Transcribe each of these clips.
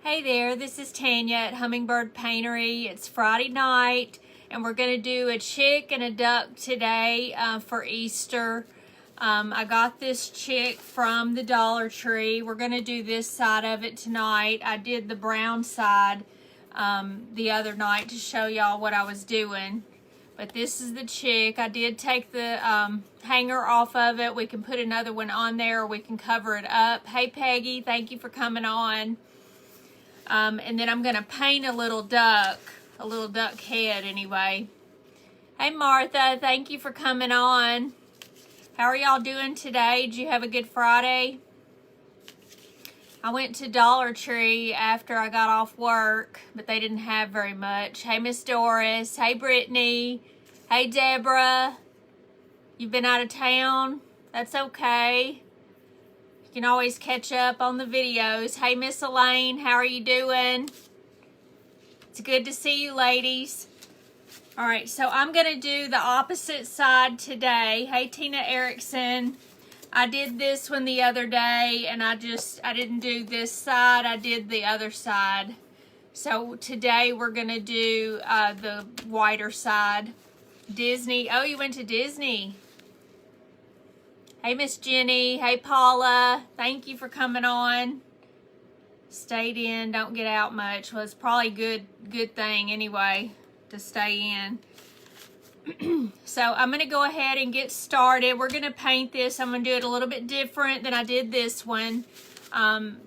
Hey there, this is Tanya at Hummingbird Paintery. It's Friday night and we're going to do a chick and a duck today for Easter. I got this chick from the Dollar Tree. We're going to do this side of it tonight. I did the brown side the other night to show y'all what I was doing. But this is the chick. I did take the hanger off of it. We can put another one on there or we can cover it up. Hey Peggy, thank you for coming on. And then I'm going to paint a little duck head anyway. Hey Martha, thank you for coming on. How are y'all doing today? Did you have a good Friday? I went to Dollar Tree after I got off work, but they didn't have very much. Hey Miss Doris, hey Brittany, hey Deborah. You've been out of town? That's okay. You can always catch up on the videos. Hey, Miss Elaine, how are you doing? It's good to see you, ladies. All right, so I'm going to do the opposite side today. Hey, Tina Erickson. I did this one the other day, and I didn't do this side. I did the other side. So today we're going to do the whiter side. Disney. Oh, you went to Disney. Hey, Miss Jenny. Hey, Paula. Thank you for coming on. Stayed in. Don't get out much. Well, it's probably a good thing anyway to stay in. So I'm going to go ahead and get started. We're going to paint this. I'm going to do it a little bit different than I did this one.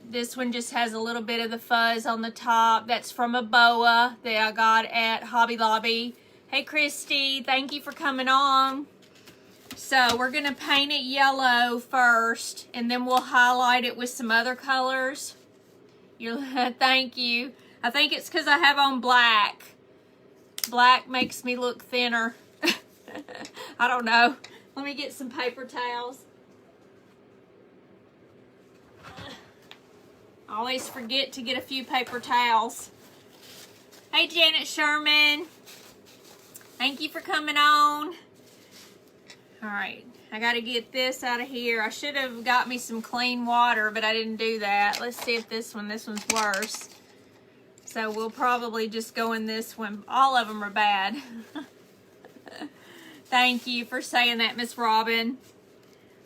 This one just has a little bit of the fuzz on the top. That's from a boa that I got at Hobby Lobby. Hey, Christy. Thank you for coming on. So we're going to paint it yellow first, and then we'll highlight it with some other colors. Thank you. I think it's because I have on black. Black makes me look thinner. I don't know. Let me get some paper towels. I always forget to get a few paper towels. Hey, Janet Sherman. Thank you for coming on. All right, I got to get this out of here. I should have got me some clean water, but I didn't do that. Let's see if this one's worse. So we'll probably just go in this one. All of them are bad. Thank you for saying that, Miss Robin.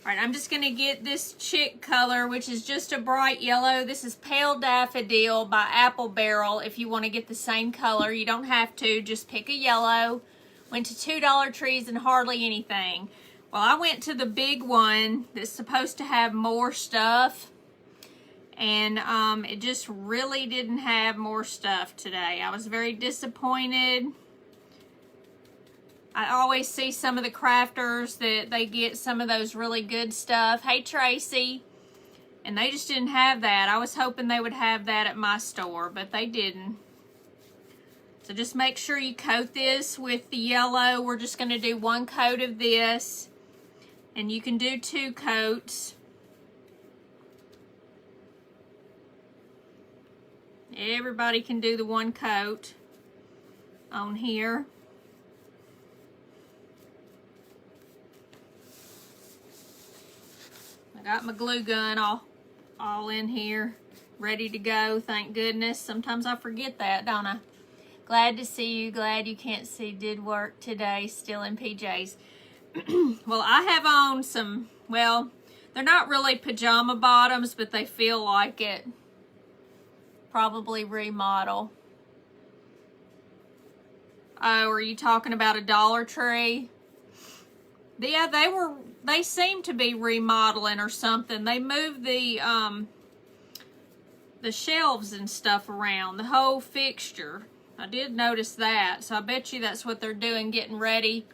All right, I'm just going to get this chick color, which is just a bright yellow. This is Pale Daffodil by Apple Barrel. If you want to get the same color, you don't have to. Just pick a yellow. Went to two Dollar Trees and hardly anything. Well, I went to the big one that's supposed to have more stuff, and it just really didn't have more stuff today. I was very disappointed. I always see some of the crafters that they get some of those really good stuff. Hey, Tracy. And they just didn't have that. I was hoping they would have that at my store, but they didn't. So just make sure you coat this with the yellow. We're just going to do one coat of this. And you can do two coats. Everybody can do the one coat on here. I got my glue gun all in here, ready to go, thank goodness. Sometimes I forget that, don't I? Glad to see you. Glad you can't see. Did work today. Still in PJs. Well, I have on some, well, they're not really pajama bottoms, but they feel like it. Probably remodel. Oh, are you talking about a Dollar Tree? Yeah, they seem to be remodeling or something. They moved the shelves and stuff around, the whole fixture. I did notice that, so I bet you that's what they're doing, getting ready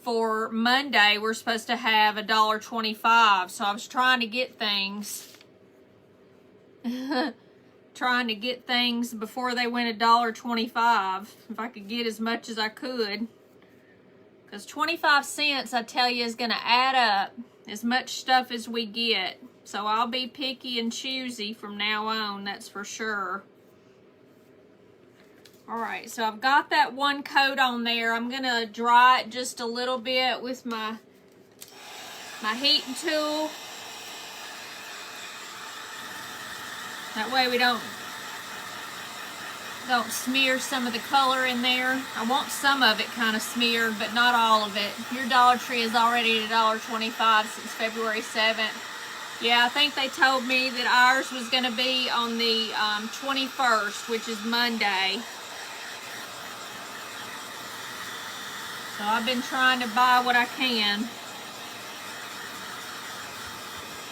for Monday. We're supposed to have $1.25, so I was trying to get things, before they went $1.25, if I could get as much as I could, because 25 cents, I tell you, is going to add up as much stuff as we get. So I'll be picky and choosy from now on, that's for sure. All right, so I've got that one coat on there. I'm gonna dry it just a little bit with my heating tool. That way we don't don't smear some of the color in there. I want some of it kind of smeared, but not all of it. Your Dollar Tree is already at $1.25 since February 7th. Yeah, I think they told me that ours was going to be on the 21st, which is Monday. So I've been trying to buy what I can.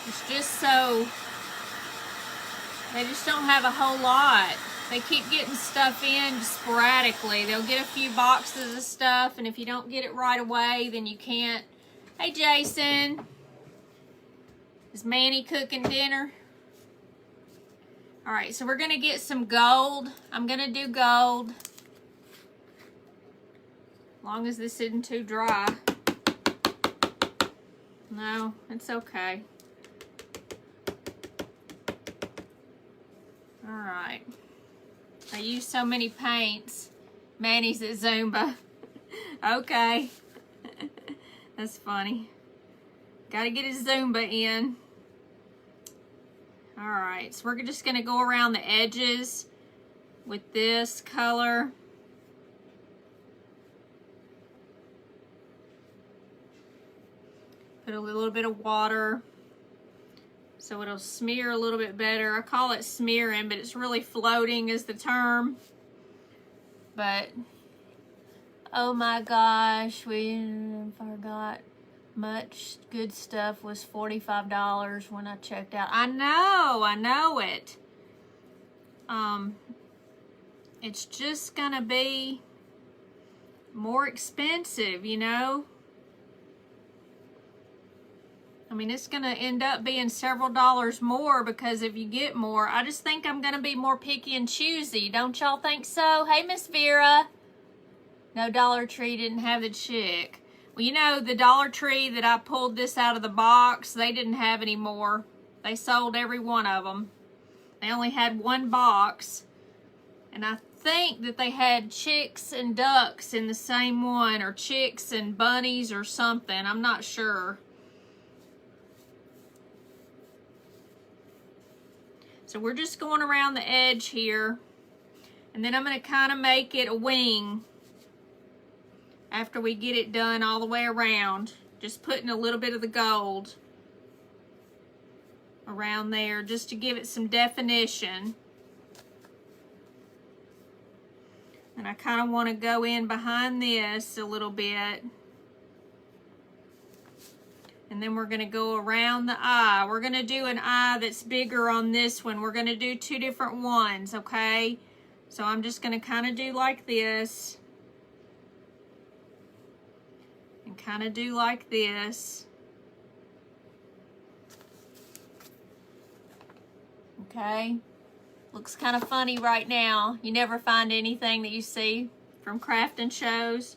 It's just so, they just don't have a whole lot. They keep getting stuff in sporadically. They'll get a few boxes of stuff, and if you don't get it right away, then you can't. Hey, Jason. Is Manny cooking dinner? All right, so we're going to get some gold. I'm going to do gold. As long as this isn't too dry. No, it's okay. All right. I use so many paints. Manny's at Zumba. Okay. That's funny. Gotta get his Zumba in. All right, so we're just gonna go around the edges with this color. Put a little bit of water so it'll smear a little bit better. I call it smearing, but it's really floating is the term. But, oh my gosh, we forgot. Much good stuff was $45 when I checked out. I know it. It's just gonna be more expensive, you know. I mean, it's gonna end up being several dollars more because if you get more, I just think I'm gonna be more picky and choosy. Don't y'all think so? Hey, Miss Vera. No, Dollar Tree didn't have the chick. Well, you know, the Dollar Tree that I pulled this out of the box, they didn't have any more. They sold every one of them. They only had one box. And I think that they had chicks and ducks in the same one, or chicks and bunnies or something. I'm not sure. So we're just going around the edge here. And then I'm going to kind of make it a wing. After we get it done all the way around, just putting a little bit of the gold around there just to give it some definition. And I kind of want to go in behind this a little bit. And then we're going to go around the eye. We're going to do an eye that's bigger on this one. We're going to do two different ones, okay? So I'm just going to kind of do like this. And kind of do like this. Okay. Looks kind of funny right now. You never find anything that you see from crafting shows.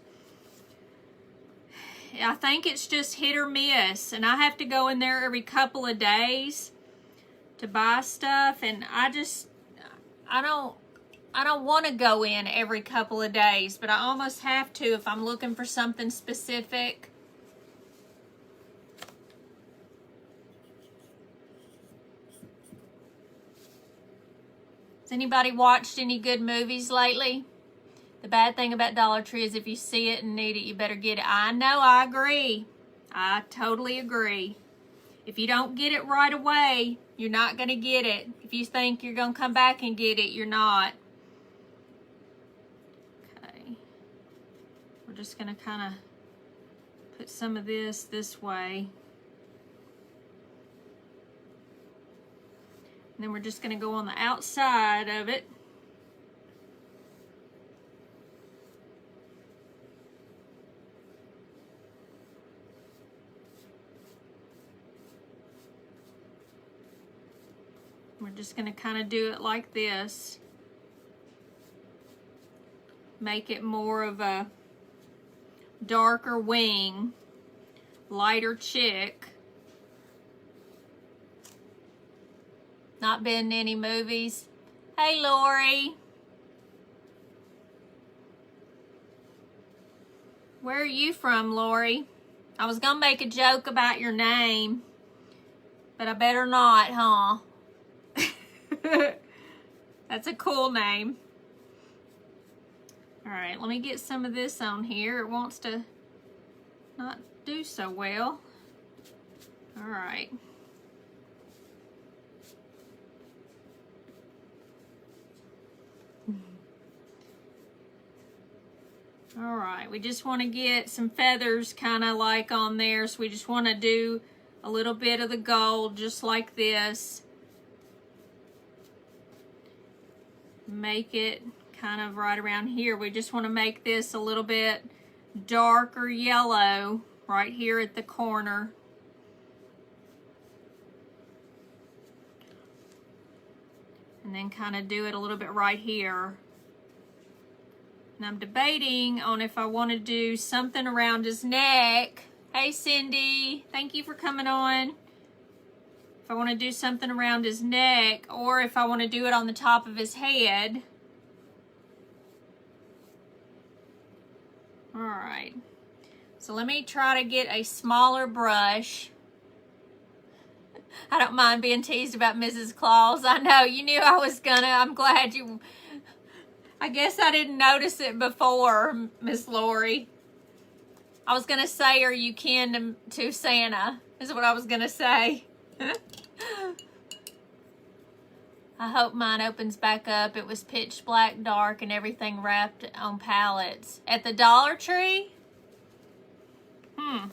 I think it's just hit or miss. And I have to go in there every couple of days to buy stuff. And I don't want to go in every couple of days, but I almost have to if I'm looking for something specific. Has anybody watched any good movies lately? The bad thing about Dollar Tree is if you see it and need it, you better get it. I know, I agree. I totally agree. If you don't get it right away, you're not going to get it. If you think you're going to come back and get it, you're not. Okay. We're just going to kind of put some of this way. And then we're just going to go on the outside of it. We're just going to kind of do it like this. Make it more of a darker wing, lighter chick. Not been in any movies. Hey, Lori. Where are you from, Lori? I was gonna make a joke about your name, but I better not, huh? That's a cool name. All right, let me get some of this on here. It wants to not do so well. All right. All right, we just want to get some feathers kind of like on there. So we just want to do a little bit of the gold just like this. Make it kind of right around here. We just want to make this a little bit darker yellow right here at the corner. And then kind of do it a little bit right here. And I'm debating on if I want to do something around his neck. Hey Cindy, thank you for coming on. If I want to do something around his neck, or if I want to do it on the top of his head. All right, so let me try to get a smaller brush. I don't mind being teased about Mrs. Claus. I know, you knew I was gonna. I'm glad you... I guess I didn't notice it before, Miss Lori. I was gonna say, are you kin to Santa? Is what I was gonna say. I hope mine opens back up. It was pitch black dark and everything wrapped on pallets. At the Dollar Tree? All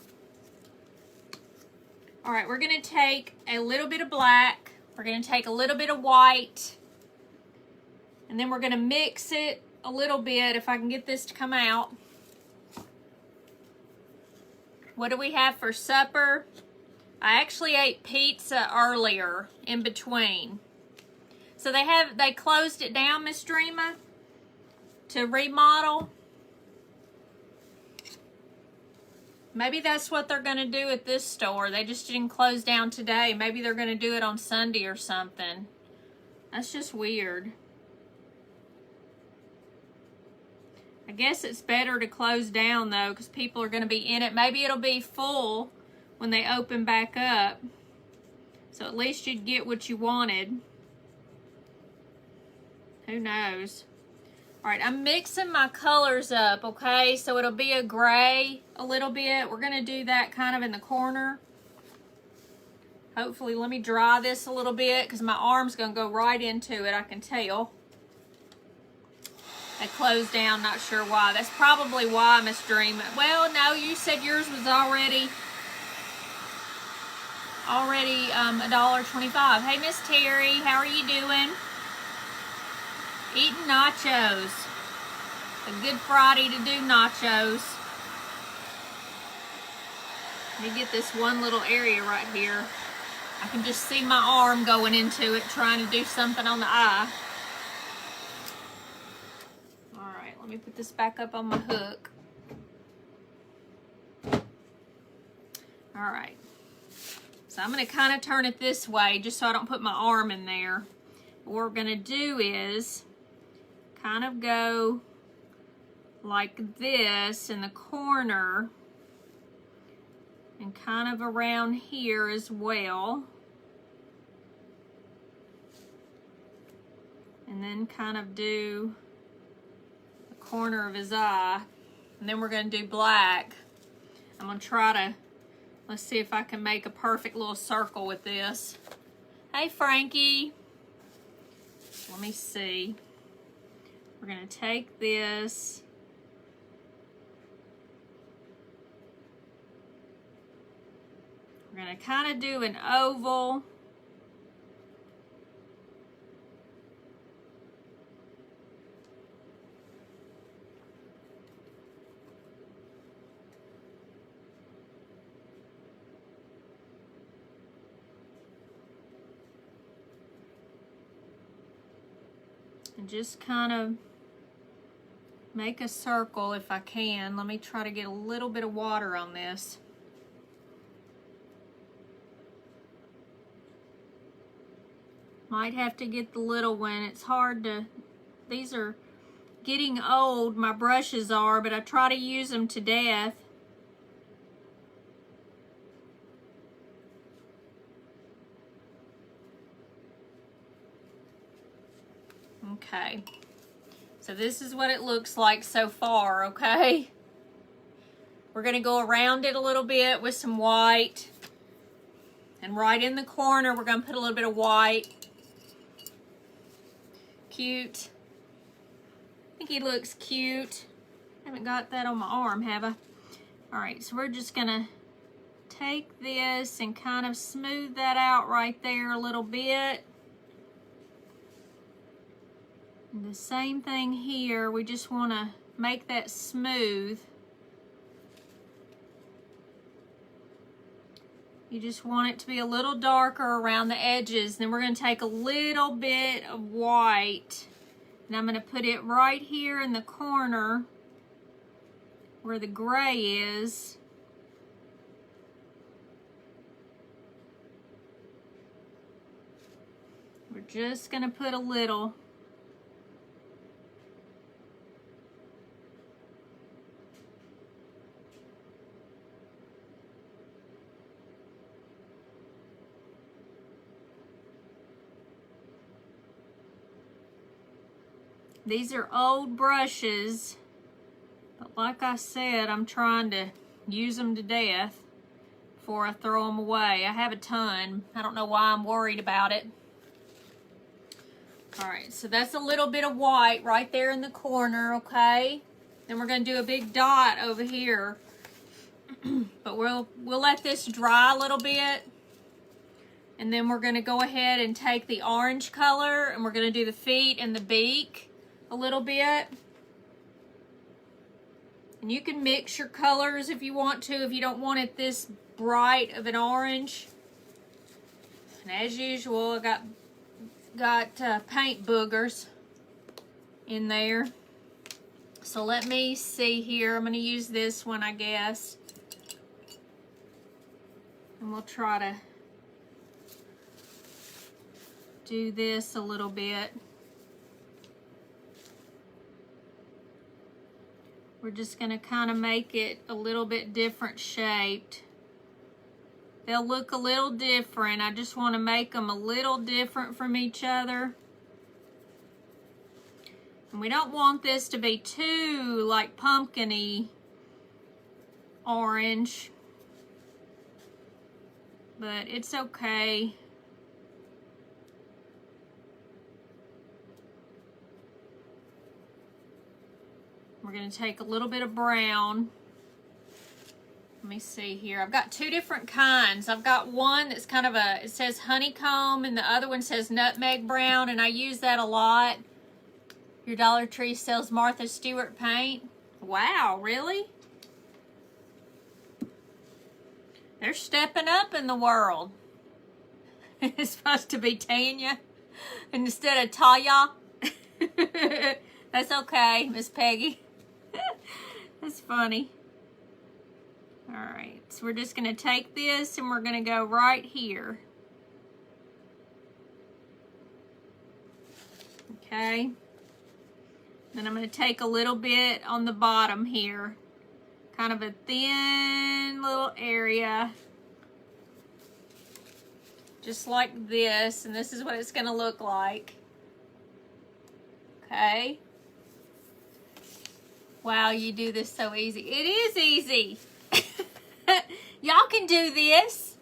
right, we're gonna take a little bit of black. We're gonna take a little bit of white. And then we're gonna mix it a little bit, if I can get this to come out. What do we have for supper? I actually ate pizza earlier in between. So they closed it down, Miss Dreama, to remodel. Maybe that's what they're gonna do at this store. They just didn't close down today. Maybe they're gonna do it on Sunday or something. That's just weird. I guess it's better to close down though, because people are going to be in it. Maybe it'll be full when they open back up. So at least you'd get what you wanted. Who knows? All right, I'm mixing my colors up, okay? So it'll be a gray a little bit. We're going to do that kind of in the corner. Hopefully, let me dry this a little bit because my arm's going to go right into it, I can tell. They closed down, not sure why. That's probably why, Miss Dream. Well, no, you said yours was already $1.25. Hey, Miss Terry, how are you doing? Eating nachos. A good Friday to do nachos. Let me get this one little area right here. I can just see my arm going into it, trying to do something on the eye. Let me put this back up on my hook. All right. So I'm going to kind of turn it this way just so I don't put my arm in there. What we're going to do is kind of go like this in the corner and kind of around here as well. And then kind of do corner of his eye, and then we're going to do black. I'm going to try to, let's see if I can make a perfect little circle with this. Hey Frankie, let me see. We're going to take this, we're going to kind of do an oval. And just kind of make a circle if I can. Let me try to get a little bit of water on this. Might have to get the little one. It's hard to, these are getting old, my brushes are, but I try to use them to death. Okay, So this is what it looks like so far, okay? We're gonna go around it a little bit with some white. And right in the corner, we're gonna put a little bit of white. Cute. I think he looks cute. Haven't got that on my arm, have I? All right, so we're just gonna take this and kind of smooth that out right there a little bit. And the same thing here, we just wanna make that smooth. You just want it to be a little darker around the edges. Then we're gonna take a little bit of white and I'm gonna put it right here in the corner where the gray is. We're just gonna put a little. These are old brushes, but like I said, I'm trying to use them to death before I throw them away. I have a ton. I don't know why I'm worried about it. All right, so that's a little bit of white right there in the corner, okay? Then we're gonna do a big dot over here. But we'll let this dry a little bit. And then we're gonna go ahead and take the orange color and we're gonna do the feet and the beak a little bit. And you can mix your colors if you want to, if you don't want it this bright of an orange. And as usual, I got paint boogers in there. So let me see here. I'm going to use this one, I guess. And we'll try to do this a little bit. We're just going to kind of make it a little bit different shaped. They'll look a little different. I just want to make them a little different from each other. And we don't want this to be too like pumpkin-y orange. But it's okay. We're going to take a little bit of brown. Let me see here. I've got two different kinds. I've got one that's kind of it says honeycomb, and the other one says nutmeg brown, and I use that a lot. Your Dollar Tree sells Martha Stewart paint. Wow, really? They're stepping up in the world. It's supposed to be Tanya instead of Taya. That's okay, Miss Peggy. That's funny. All right, so we're just going to take this and we're going to go right here. Okay. Then I'm going to take a little bit on the bottom here. Kind of a thin little area. Just like this, and this is what it's going to look like. Okay. Wow, you do this so easy. It is easy. Y'all can do this.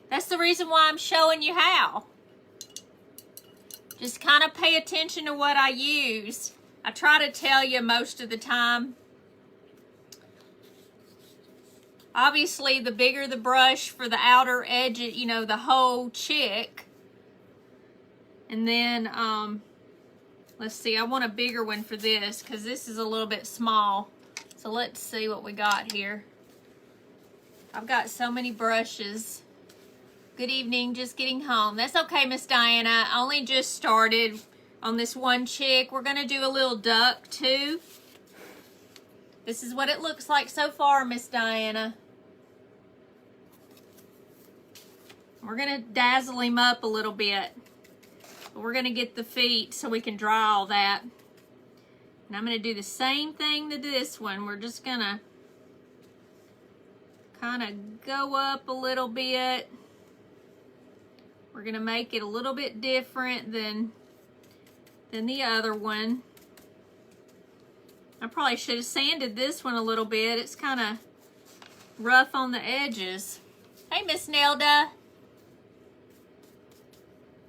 That's the reason why I'm showing you how. Just kind of pay attention to what I use. I try to tell you most of the time. Obviously, the bigger the brush for the outer edge, you know, the whole chick. And then, let's see, I want a bigger one for this because this is a little bit small. So let's see what we got here. I've got so many brushes. Good evening, just getting home. That's okay, Miss Diana. I only just started on this one chick. We're gonna do a little duck too. This is what it looks like so far, Miss Diana. We're gonna dazzle him up a little bit. But we're gonna get the feet so we can dry all that. And I'm gonna do the same thing to this one. We're just gonna kind of go up a little bit. We're gonna make it a little bit different than than the other one. I probably should have sanded this one a little bit. It's kind of rough on the edges. Hey, Miss Nelda.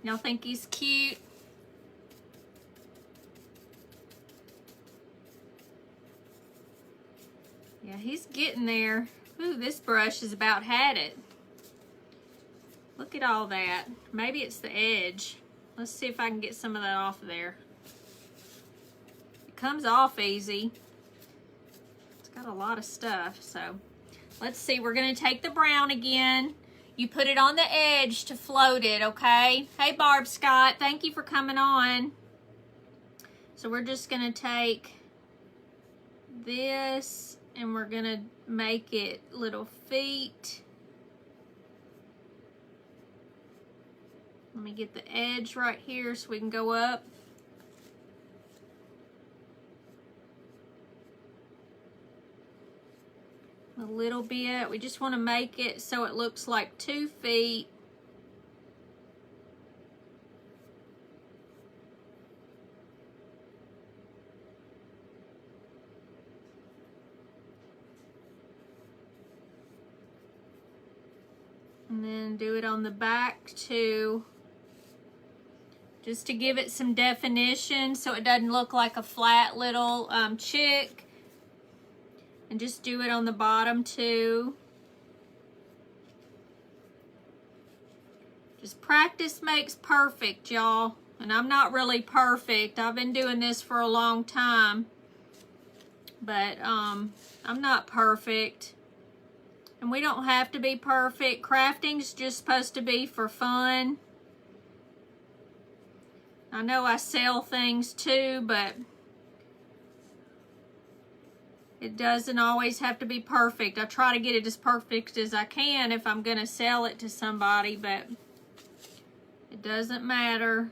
Y'all think he's cute? Yeah, he's getting there. Ooh, this brush has about had it. Look at all that. Maybe it's the edge. Let's see if I can get some of that off of there. It comes off easy. It's got a lot of stuff, so let's see. We're gonna take the brown again. You put it on the edge to float it, okay? Hey, Barb Scott, thank you for coming on. So we're just gonna take this and we're gonna make it little feet. Let me get the edge right here so we can go up. A little bit. We just want to make it so it looks like 2 feet. And then do it on the back too. Just to give it some definition so it doesn't look like a flat little chick. And just do it on the bottom too. Just practice makes perfect, y'all. And I'm not really perfect. I've been doing this for a long time. But I'm not perfect. And we don't have to be perfect. Crafting's just supposed to be for fun. I know I sell things too, but it doesn't always have to be perfect. I try to get it as perfect as I can if I'm going to sell it to somebody, but it doesn't matter.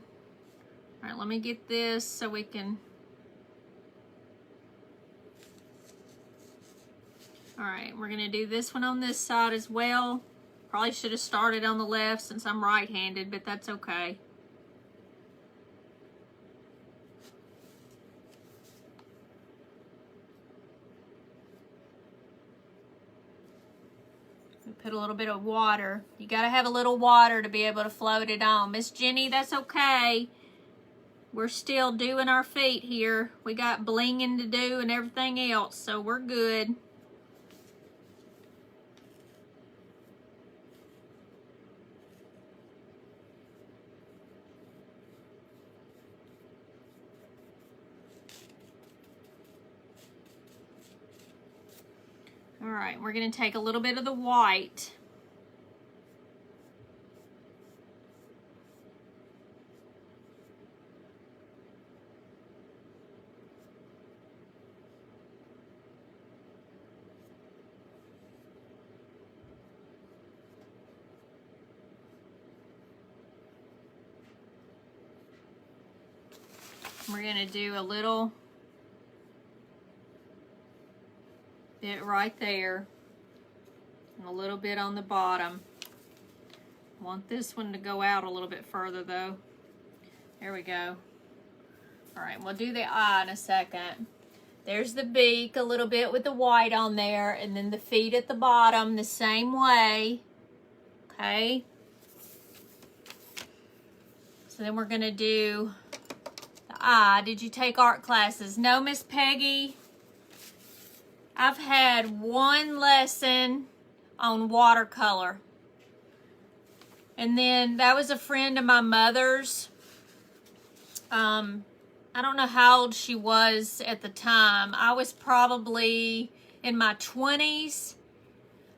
All right, let me get this so we can... All right, we're going to do this one on this side as well. Probably should have started on the left since I'm right-handed, but that's okay. Put a little bit of water. You gotta have a little water to be able to float it on. Miss Jenny, that's okay. We're still doing our feet here. We got blinging to do and everything else, so we're good. All right, we're going to take a little bit of the white. We're going to do a little bit right there and a little bit on the bottom. I want this one to go out a little bit further though. There we go. All right, we'll do the eye in a second. There's the beak a little bit with the white on there, and then the feet at the bottom the same way. Okay. So then we're gonna do the eye. Did you take art classes? No, Miss Peggy. I've had one lesson on watercolor. And then that was a friend of my mother's. I don't know how old she was at the time. I was probably in my 20s.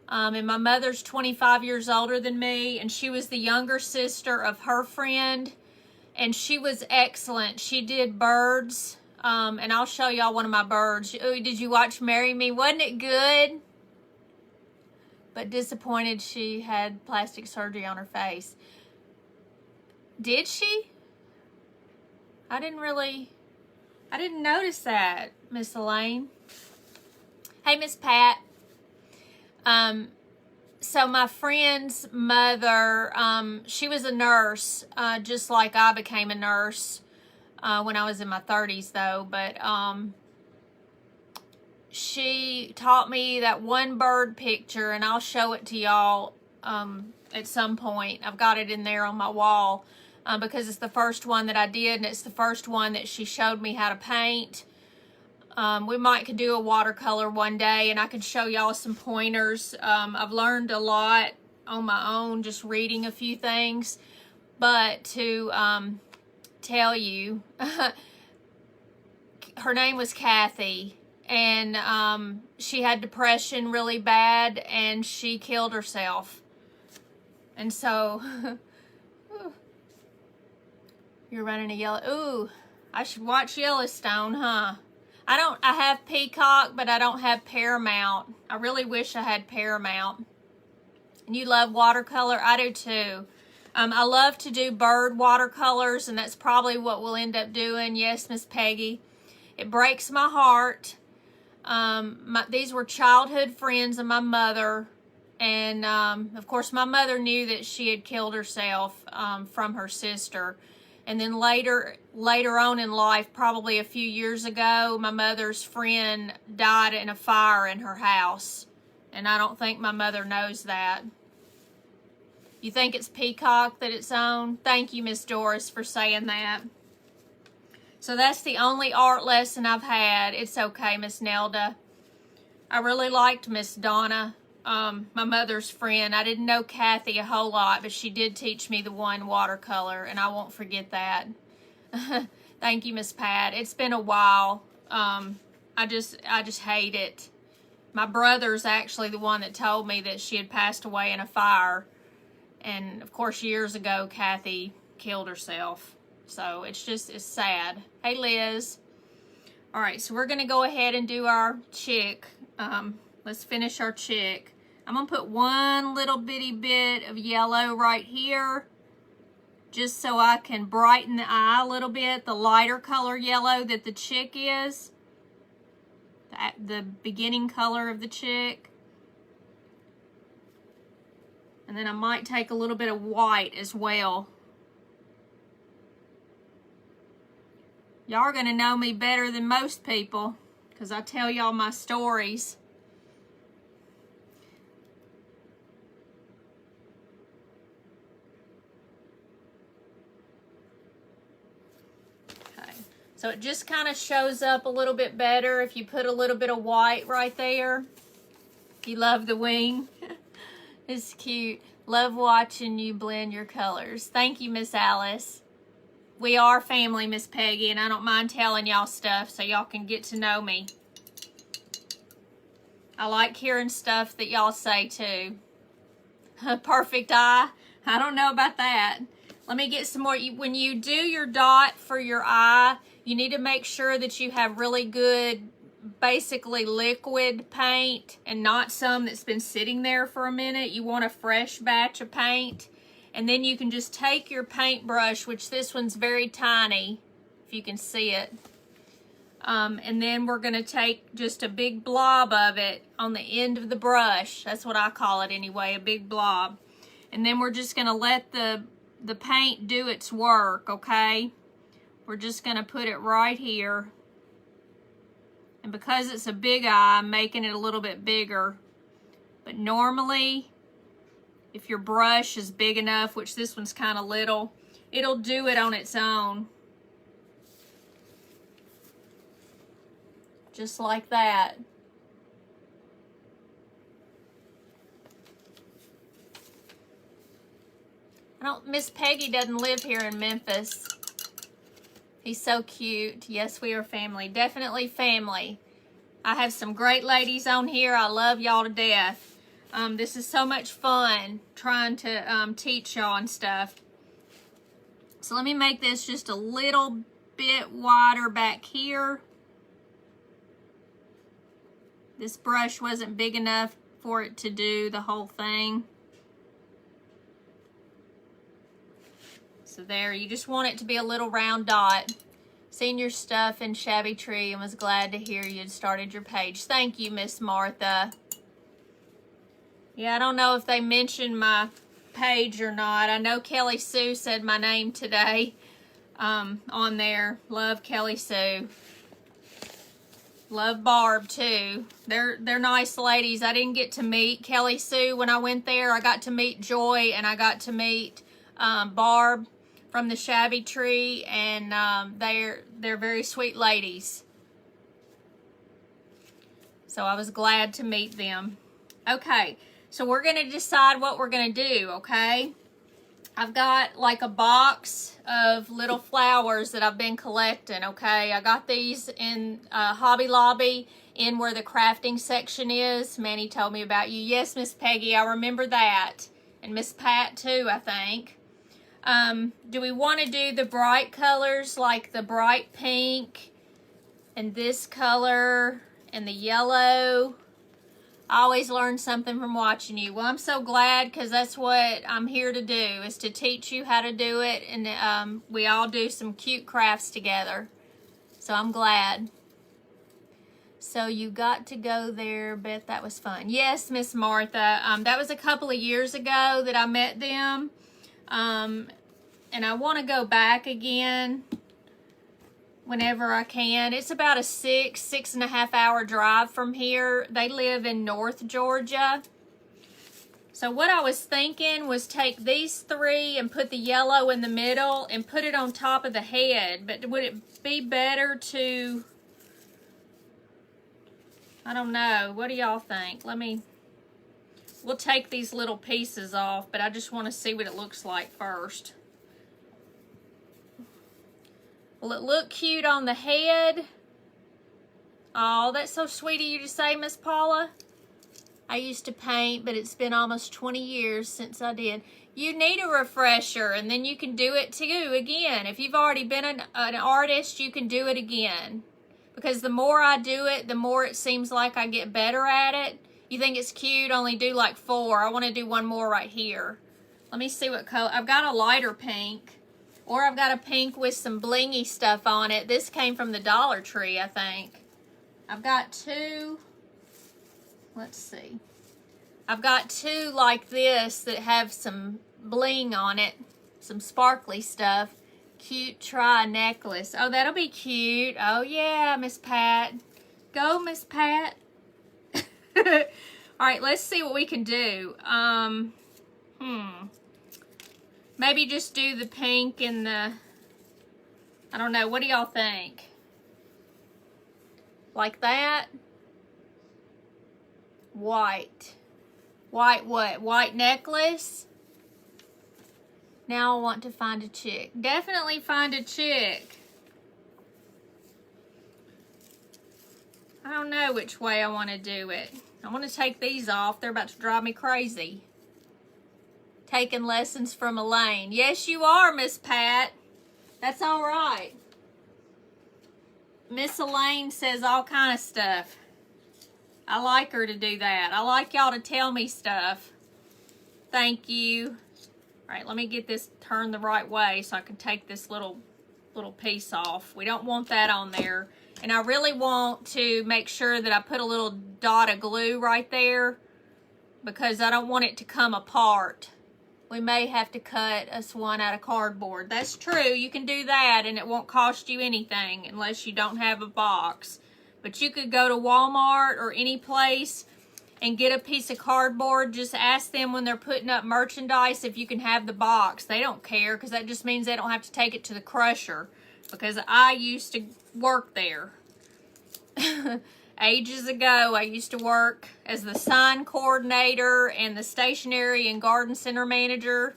And my mother's 25 years older than me. And she was the younger sister of her friend. And she was excellent. She did birds. And I'll show y'all one of my birds. Ooh, did you watch Marry Me? Wasn't it good? But disappointed she had plastic surgery on her face. Did she? I didn't notice that, Miss Elaine. Hey, Miss Pat. So my friend's mother, she was a nurse, just like I became a nurse. when I was in my 30s though, but she taught me that one bird picture, and I'll show it to y'all at some point. I've got it in there on my wall because it's the first one that I did, and it's the first one that she showed me how to paint. We might could do a watercolor one day, and I can show y'all some pointers. I've learned a lot on my own just reading a few things, but to tell you, her name was Kathy, and she had depression really bad, and she killed herself. And so you're running a yellow. Ooh, I should watch Yellowstone, huh? I have Peacock, but I don't have Paramount. I really wish I had Paramount. And you love watercolor? I do too. I love to do bird watercolors, and that's probably what we'll end up doing. Yes, Miss Peggy. It breaks my heart. These were childhood friends of my mother, and of course my mother knew that she had killed herself from her sister. And then later on in life, probably a few years ago, my mother's friend died in a fire in her house. And I don't think my mother knows that. You think it's Peacock that it's on? Thank you, Miss Doris, for saying that. So that's the only art lesson I've had. It's okay, Miss Nelda. I really liked Miss Donna, my mother's friend. I didn't know Kathy a whole lot, but she did teach me the one watercolor, and I won't forget that. Thank you, Miss Pat. It's been a while. I just hate it. My brother's actually the one that told me that she had passed away in a fire. And of course, years ago, Kathy killed herself. So it's sad. Hey, Liz. All right, so we're going to go ahead and do our chick. Let's finish our chick. I'm going to put one little bitty bit of yellow right here, just so I can brighten the eye a little bit, the lighter color yellow that the chick is, the beginning color of the chick. And then I might take a little bit of white as well. Y'all are going to know me better than most people because I tell y'all my stories. Okay, so it just kind of shows up a little bit better if you put a little bit of white right there. You love the wing. It's cute. Love watching you blend your colors. Thank you, Miss Alice. We are family, Miss Peggy, and I don't mind telling y'all stuff so y'all can get to know me. I like hearing stuff that y'all say too. Perfect eye. I don't know about that. Let me get some more. When you do your dot for your eye, you need to make sure that you have really good, basically liquid paint and not some that's been sitting there for a minute. You want a fresh batch of paint. And then you can just take your paintbrush, which this one's very tiny, if you can see it. And then we're going to take just a big blob of it on the end of the brush. That's what I call it anyway, a big blob. And then we're just going to let the paint do its work, okay? We're just going to put it right here. And because it's a big eye, I'm making it a little bit bigger. But normally, if your brush is big enough, which this one's kind of little, it'll do it on its own. Just like that. Miss Peggy doesn't live here in Memphis. He's so cute. Yes, we are family. Definitely family. I have some great ladies on here. I love y'all to death. This is so much fun trying to teach y'all and stuff. So let me make this just a little bit wider back here. This brush wasn't big enough for it to do the whole thing. So there, you just want it to be a little round dot. Seen your stuff in Shabby Tree and was glad to hear you had started your page. Thank you, Miss Martha. Yeah, I don't know if they mentioned my page or not. I know Kelly Sue said my name today. on there. Love Kelly Sue. Love Barb too. They're nice ladies. I didn't get to meet Kelly Sue when I went there. I got to meet Joy, and I got to meet Barb from the Shabby Tree, and they're very sweet ladies. So I was glad to meet them. Okay, so we're going to decide what we're going to do, okay? I've got like a box of little flowers that I've been collecting, okay? I got these in Hobby Lobby in where the crafting section is. Manny told me about you. Yes, Miss Peggy, I remember that. And Miss Pat too, I think. Do we want to do the bright colors like the bright pink and this color and the yellow? I always learn something from watching you. Well, I'm so glad, because that's what I'm here to do, is to teach you how to do it. And we all do some cute crafts together. So I'm glad. So you got to go there. Bet that was fun. Yes, Miss Martha. That was a couple of years ago that I met them. And I want to go back again whenever I can. It's about a 6.5 hour drive from here. They live in North Georgia. So what I was thinking was take these three and put the yellow in the middle and put it on top of the head. But would it be better to, I don't know. What do y'all think? We'll take these little pieces off, but I just want to see what it looks like first. Will it look cute on the head? Oh, that's so sweet of you to say, Miss Paula. I used to paint, but it's been almost 20 years since I did. You need a refresher, and then you can do it too again. If you've already been an artist, you can do it again. Because the more I do it, the more it seems like I get better at it. You think it's cute, only do like 4. I want to do one more right here. Let me see what color. I've got a lighter pink. Or I've got a pink with some blingy stuff on it. This came from the Dollar Tree, I think. I've got 2. Let's see. I've got 2 like this that have some bling on it. Some sparkly stuff. Cute tri-necklace. Oh, that'll be cute. Oh, yeah, Miss Pat. Go, Miss Pat. All right, let's see what we can do. Maybe just do the pink and the, I don't know, what do y'all think? Like that? White. White what? White necklace? Now I want to find a chick. Definitely find a chick. I don't know which way I want to do it. I want to take these off. They're about to drive me crazy. Taking lessons from Elaine. Yes, you are, Miss Pat. That's all right. Miss Elaine says all kind of stuff. I like her to do that. I like y'all to tell me stuff. Thank you. All right, let me get this turned the right way so I can take this little piece off. We don't want that on there. And I really want to make sure that I put a little dot of glue right there, because I don't want it to come apart. We may have to cut us one out of cardboard. That's true. You can do that, and it won't cost you anything unless you don't have a box. But you could go to Walmart or any place and get a piece of cardboard. Just ask them when they're putting up merchandise if you can have the box. They don't care, because that just means they don't have to take it to the crusher. Because I used to work there. Ages ago, I used to work as the sign coordinator and the stationery and garden center manager.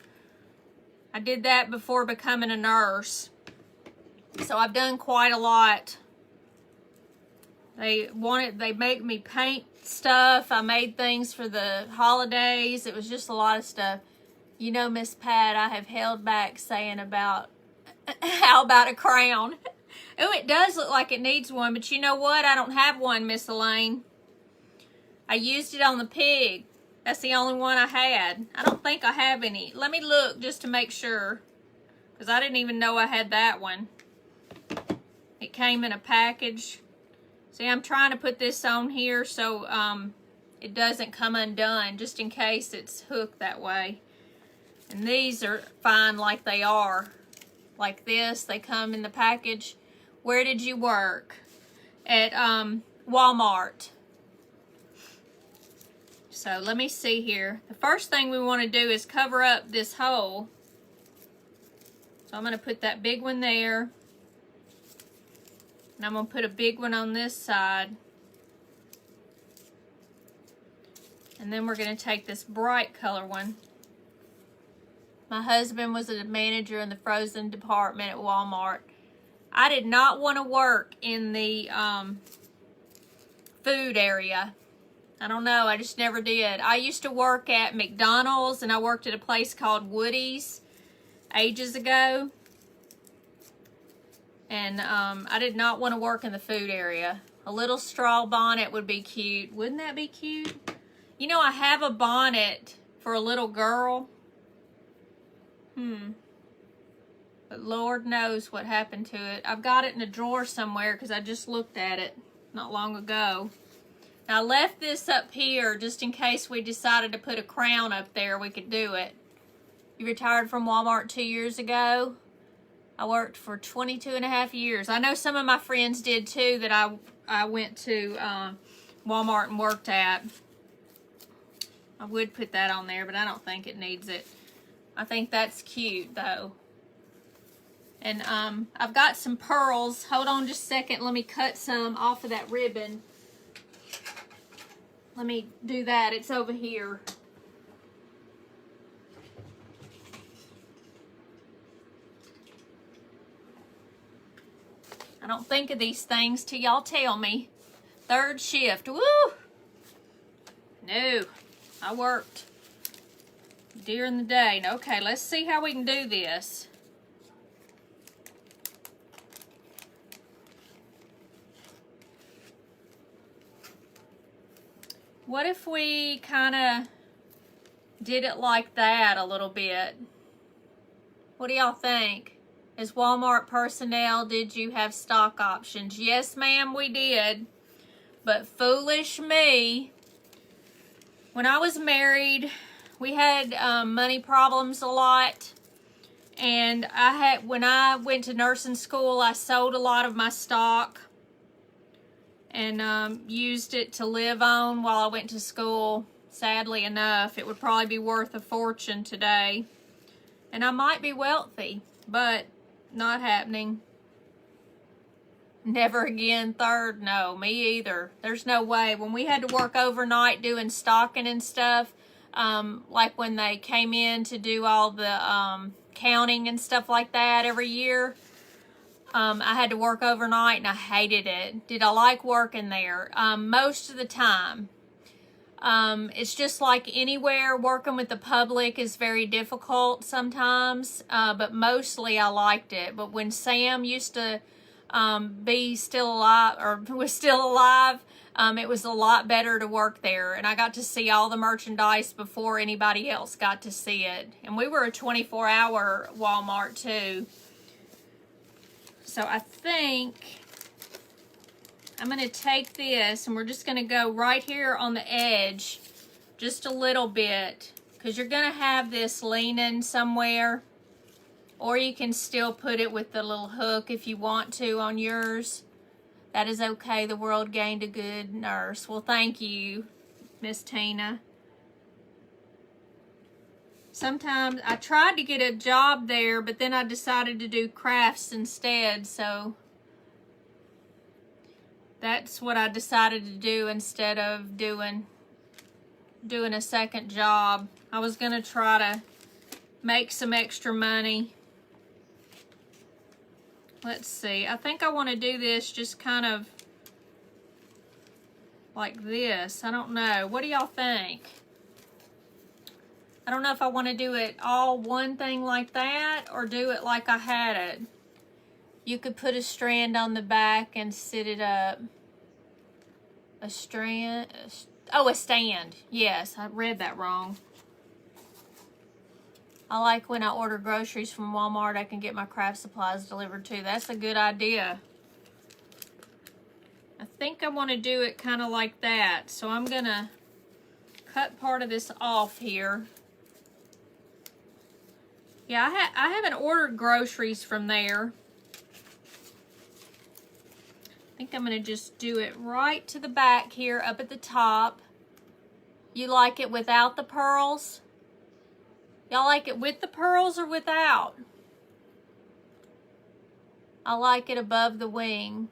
I did that before becoming a nurse. So I've done quite a lot. They make me paint stuff. I made things for the holidays. It was just a lot of stuff. You know, Miss Pat, I have held back saying about, how about a crown? Oh, it does look like it needs one, but you know what? I don't have one, Miss Elaine. I used it on the pig. That's the only one I had. I don't think I have any. Let me look just to make sure, because I didn't even know I had that one. It came in a package. See, I'm trying to put this on here so it doesn't come undone, just in case it's hooked that way. And these are fine like they are. like this. They come in the package. Where did you work? At Walmart. So let me see here. The first thing we want to do is cover up this hole. So I'm going to put that big one there. And I'm going to put a big one on this side. And then we're going to take this bright color one. My husband was a manager in the frozen department at Walmart. I did not want to work in the food area. I don't know, I just never did. I used to work at McDonald's, and I worked at a place called Woody's ages ago. And I did not want to work in the food area. A little straw bonnet would be cute. Wouldn't that be cute? You know, I have a bonnet for a little girl. But Lord knows what happened to it. I've got it in a drawer somewhere because I just looked at it not long ago. Now, I left this up here just in case we decided to put a crown up there, we could do it. You retired from Walmart 2 years ago? I worked for 22 and a half years. I know some of my friends did too that I went to Walmart and worked at. I would put that on there, but I don't think it needs it. I think that's cute though. And I've got some pearls. Hold on just a second. Let me cut some off of that ribbon. Let me do that. It's over here. I don't think of these things till y'all tell me. Third shift. Woo! No. I worked during the day. Okay, let's see how we can do this. What if we kind of did it like that a little bit? What do y'all think? As Walmart personnel, did you have stock options? Yes, ma'am, we did. But foolish me. When I was married, we had money problems a lot. And when I went to nursing school, I sold a lot of my stock. And used it to live on while I went to school. Sadly enough, it would probably be worth a fortune today. And I might be wealthy, but not happening. Never again. Third, no, me either. There's no way. When we had to work overnight doing stocking and stuff, like when they came in to do all the counting and stuff like that every year, I had to work overnight and I hated it. Did I like working there? Most of the time. It's just like anywhere, working with the public is very difficult sometimes, but mostly I liked it. But when Sam used to be still alive, or was still alive, it was a lot better to work there. And I got to see all the merchandise before anybody else got to see it. And we were a 24-hour Walmart too. So I think I'm going to take this and we're just going to go right here on the edge just a little bit, because you're going to have this leaning somewhere, or you can still put it with the little hook if you want to on yours. That is okay. The world gained a good nurse. Well, thank you, Miss Tina. Sometimes I tried to get a job there, but then I decided to do crafts instead, so that's what I decided to do instead of doing a second job. I was going to try to make some extra money. Let's see. I think I want to do this just kind of like this. I don't know. What do y'all think? I don't know if I want to do it all one thing like that or do it like I had it. You could put a strand on the back and sit it up. A strand? Oh, a stand. Yes, I read that wrong. I like when I order groceries from Walmart, I can get my craft supplies delivered too. That's a good idea. I think I want to do it kind of like that. So I'm going to cut part of this off here. Yeah, I haven't ordered groceries from there. I think I'm going to just do it right to the back here, up at the top. You like it without the pearls? Y'all like it with the pearls or without? I like it above the wing.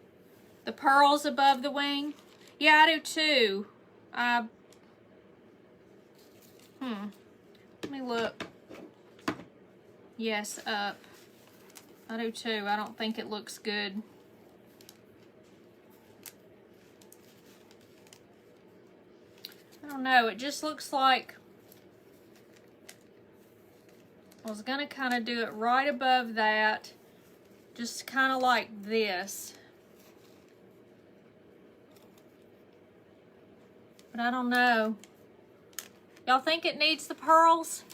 The pearls above the wing? Yeah, I do too. Let me look. Yes, up. I do too. I don't think it looks good. I don't know. It just looks like I was going to kind of do it right above that. Just kind of like this. But I don't know. Y'all think it needs the pearls?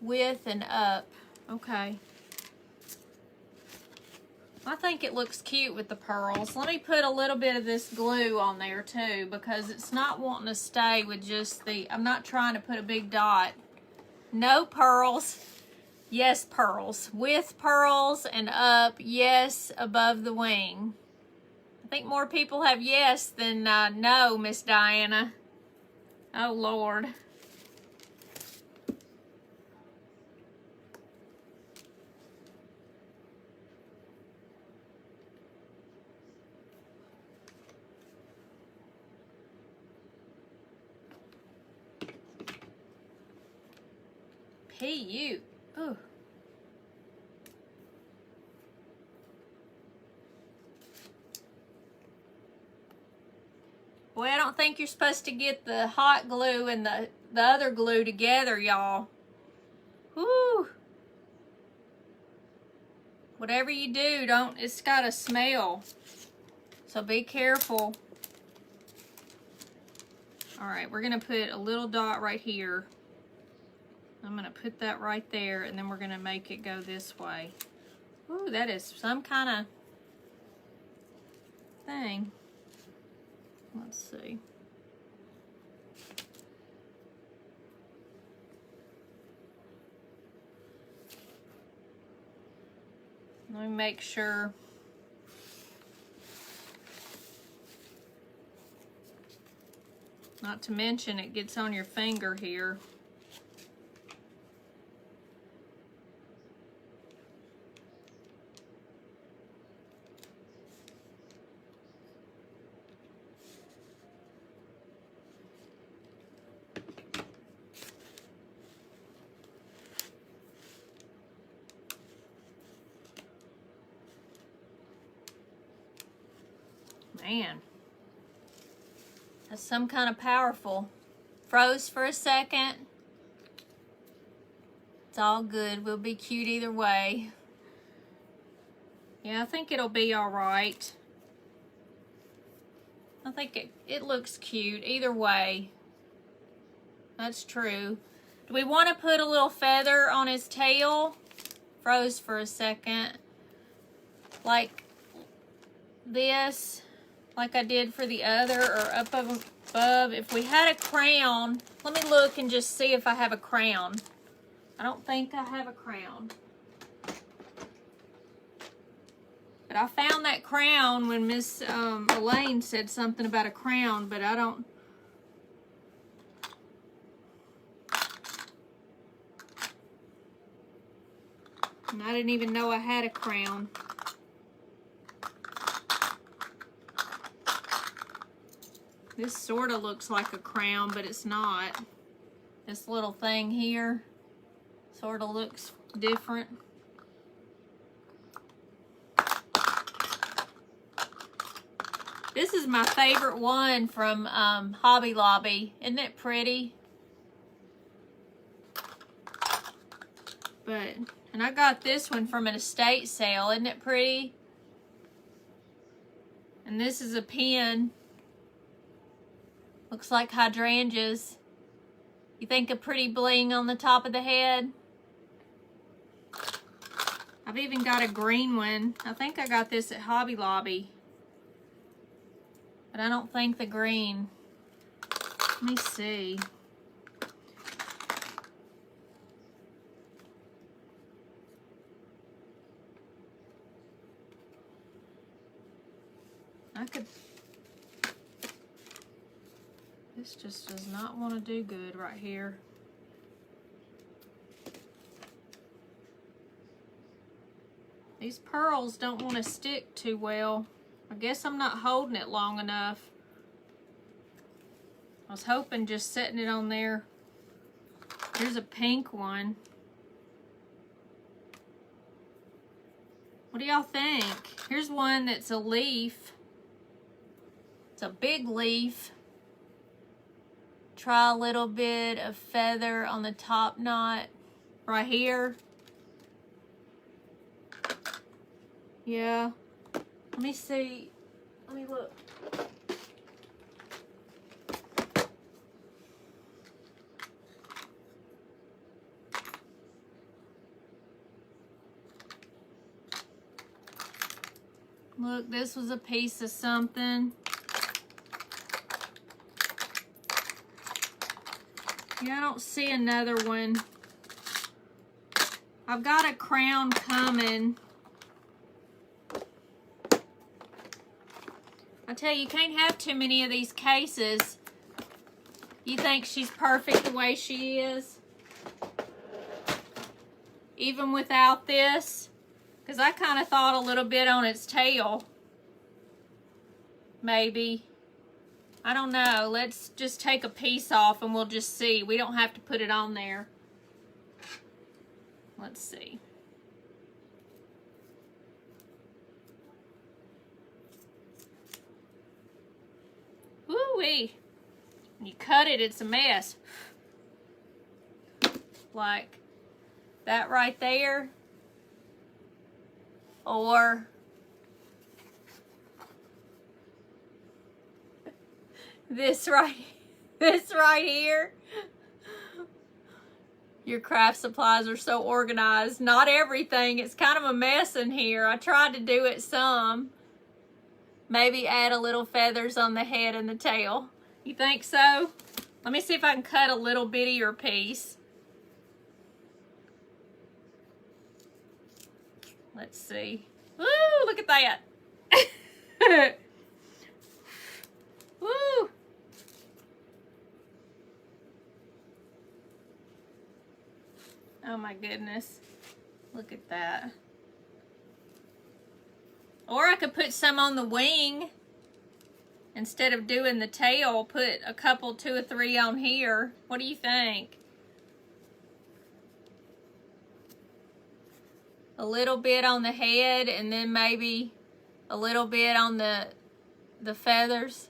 With and up. Okay. I think it looks cute with the pearls. Let me put a little bit of this glue on there too, because it's not wanting to stay with just the, I'm not trying to put a big dot. No pearls. Yes, pearls. With pearls and up. Yes, above the wing. I think more people have yes than no, Miss Diana. Oh, Lord. P.U. Ooh. Boy, I don't think you're supposed to get the hot glue and the other glue together, y'all. Whoo. Whatever you do, it's got a smell. So be careful. All right, we're gonna put a little dot right here. I'm gonna put that right there, and then we're gonna make it go this way. Ooh, that is some kind of thing. Let's see. Let me make sure. Not to mention it gets on your finger here. Man, that's some kind of powerful. Froze for a second. It's all good. We'll be cute either way. Yeah, I think it'll be all right. I think it looks cute either way. That's true. Do we want to put a little feather on his tail? Froze for a second. Like this. Like I did for the other, or up above. If we had a crown, let me look and just see if I have a crown. I don't think I have a crown. But I found that crown when Miss Elaine said something about a crown, but I don't. And I didn't even know I had a crown. This sort of looks like a crown, but it's not. This little thing here sort of looks different. This is my favorite one from Hobby Lobby. Isn't it pretty? And I got this one from an estate sale. Isn't it pretty? And this is a pin. Looks like hydrangeas. You think a pretty bling on the top of the head? I've even got a green one. I think I got this at Hobby Lobby. But I don't think the green. Let me see. This just does not want to do good right here. These pearls don't want to stick too well. I guess I'm not holding it long enough. I was hoping just setting it on there. Here's a pink one. What do y'all think? Here's one that's a leaf. It's a big leaf. Try a little bit of feather on the top knot right here. Yeah. Let me see. Let me look. Look, this was a piece of something. Yeah, I don't see another one. I've got a crown coming. I tell you, you can't have too many of these cases. You think she's perfect the way she is? Even without this? Because I kind of thought a little bit on its tail. Maybe. I don't know. Let's just take a piece off and we'll just see. We don't have to put it on there. Let's see. Woo-wee. When you cut it, it's a mess. Like that right there. Or this right here. Your craft supplies are so organized. Not everything. It's kind of a mess in here. I tried to do it some. Maybe add a little feathers on the head and the tail. You think so? Let me see if I can cut a little bittier piece. Let's see. Woo, look at that. Woo. Oh my goodness. Look at that. Or I could put some on the wing. Instead of doing the tail, put a couple, 2 or 3 on here. What do you think? A little bit on the head and then maybe a little bit on the feathers.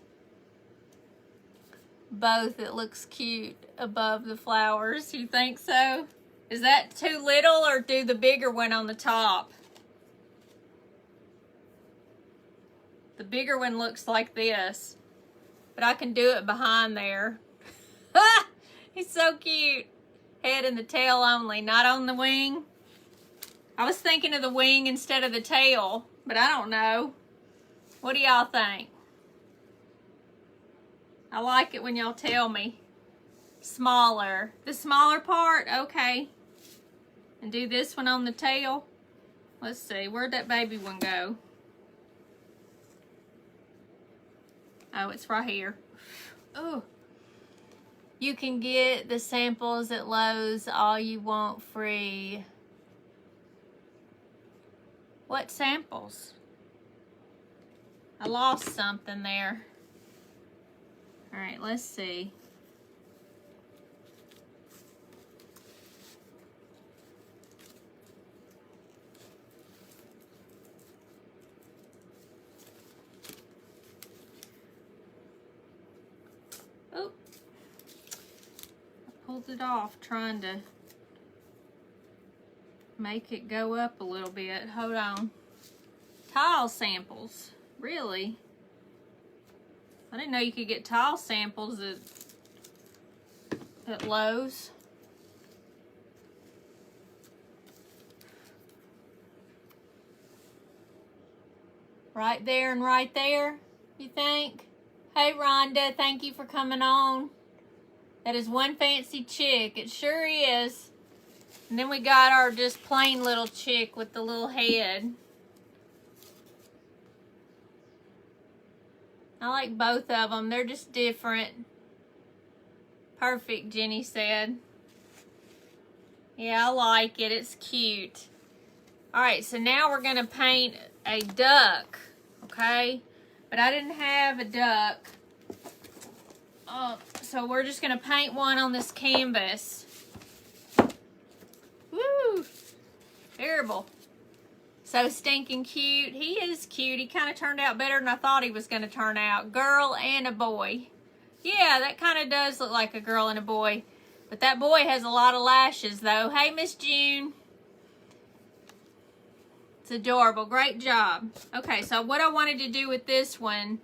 Both, it looks cute above the flowers. You think so? Is that too little, or do the bigger one on the top? The bigger one looks like this, but I can do it behind there. He's so cute. Head and the tail only, not on the wing. I was thinking of the wing instead of the tail, but I don't know. What do y'all think? I like it when y'all tell me. Smaller. The smaller part? Okay. And do this one on the tail. Let's see. Where'd that baby one go? Oh, it's right here. Oh. You can get the samples at Lowe's, all you want free. What samples? I lost something there. All right, let's see. Oh, I pulled it off trying to make it go up a little bit. Hold on. Tile samples. Really? I didn't know you could get tile samples at Lowe's. Right there and right there, you think? Hey, Rhonda, thank you for coming on. That is one fancy chick. It sure is. And then we got our just plain little chick with the little head. I like both of them. They're just different. Perfect, Jenny said. Yeah, I like it. It's cute. All right, so now we're going to paint a duck, okay? But I didn't have a duck. So we're just going to paint one on this canvas. Woo! Terrible. So stinking cute. He is cute. He kind of turned out better than I thought he was going to turn out. Girl and a boy. Yeah, that kind of does look like a girl and a boy. But that boy has a lot of lashes, though. Hey, Miss June. It's adorable. Great job. Okay, so what I wanted to do with this one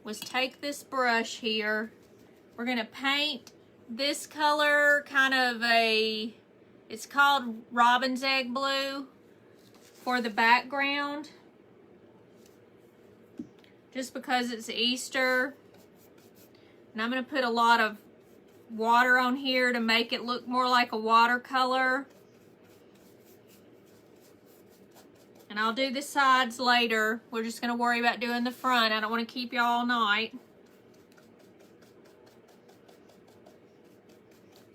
was take this brush here. We're going to paint this color, kind of a, it's called Robin's Egg Blue, for the background. Just because it's Easter. And I'm going to put a lot of water on here to make it look more like a watercolor. And I'll do the sides later. We're just going to worry about doing the front. I don't want to keep y'all all night.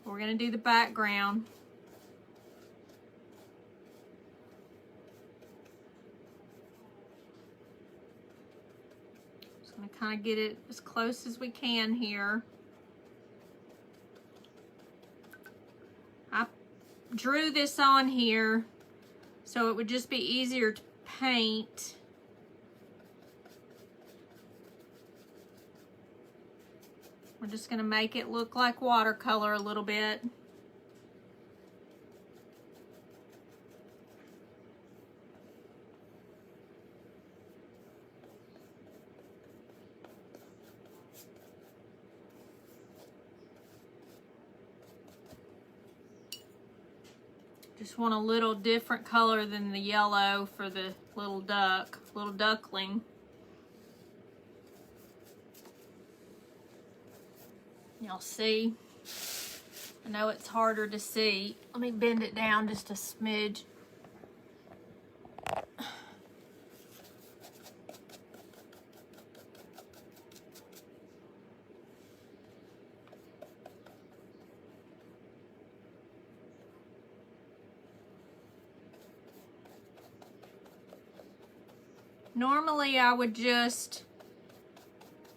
We're going to do the background. Just going to kind of get it as close as we can here. I drew this on here so it would just be easier to paint. We're just going to make it look like watercolor a little bit. Just want a little different color than the yellow for the little duck, little duckling. Y'all see? I know it's harder to see. Let me bend it down just a smidge. Normally I would just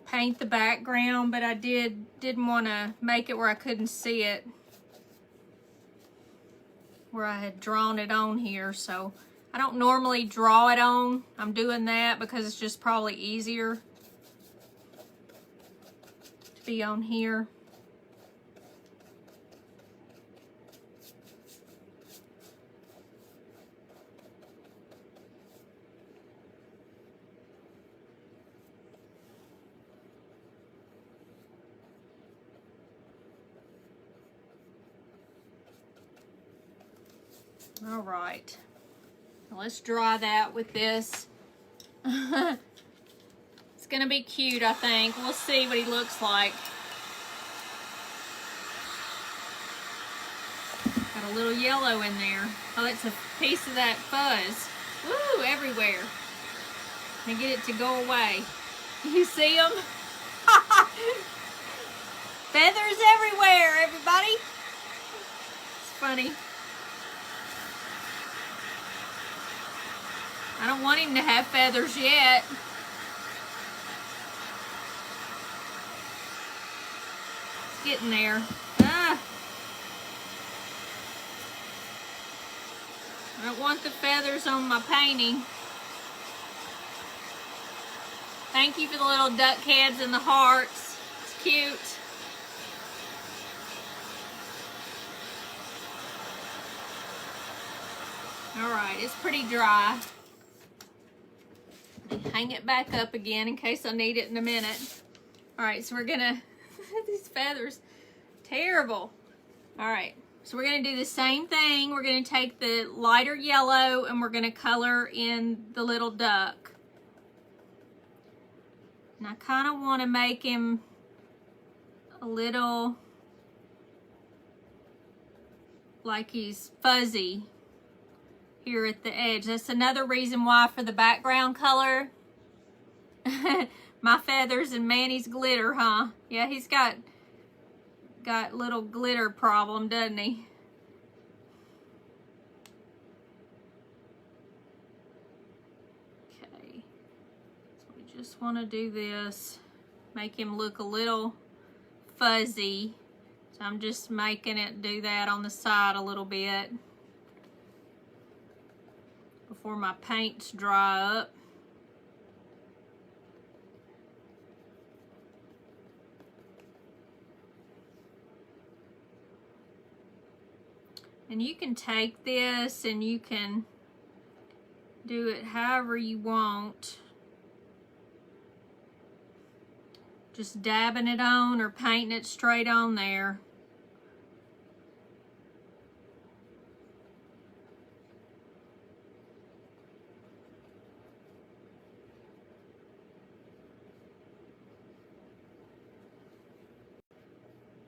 paint the background, but I didn't want to make it where I couldn't see it, where I had drawn it on here. So I don't normally draw it on. I'm doing that because it's just probably easier to be on here. All right, let's dry that with this. It's gonna be cute, I think. We'll see what he looks like. Got a little yellow in there. Oh, that's a piece of that fuzz. Woo, everywhere. And get it to go away. You see them? Feathers everywhere, everybody. It's funny. I don't want him to have feathers yet. It's getting there. Ah. I don't want the feathers on my painting. Thank you for the little duck heads and the hearts. It's cute. All right, it's pretty dry. Hang it back up again in case I need it in a minute. All right, so we're gonna, these feathers, terrible. All right, so we're gonna do the same thing. We're gonna take the lighter yellow and we're gonna color in the little duck. And I kind of want to make him a little like he's fuzzy here at the edge. That's another reason why for the background color. My feathers and Manny's glitter, huh? Yeah, he's got little glitter problem, doesn't he? Okay, so we just want to do this, make him look a little fuzzy. So I'm just making it do that on the side a little bit before my paints dry up. And you can take this and you can do it however you want. Just dabbing it on or painting it straight on there.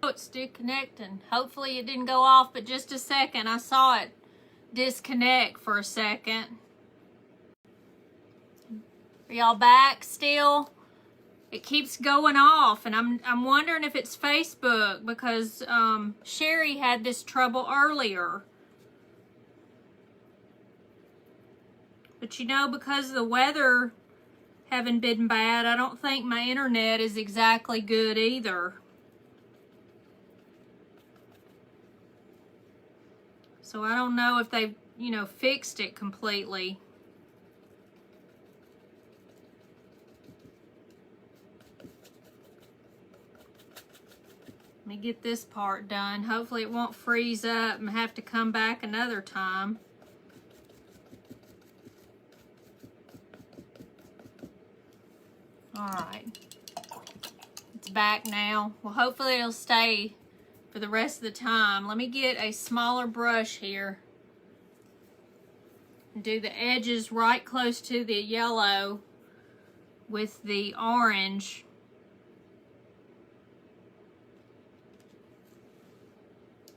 Oh, it's disconnecting. Hopefully it didn't go off, but just a second. I saw it disconnect for a second. Are y'all back still? It keeps going off, and I'm wondering if it's Facebook, because Sherry had this trouble earlier. But you know, because of the weather having been bad, I don't think my internet is exactly good either. So I don't know if they've, fixed it completely. Let me get this part done. Hopefully it won't freeze up and have to come back another time. All right. It's back now. Well, hopefully it'll stay for the rest of the time. Let me get a smaller brush here and do the edges right close to the yellow with the orange.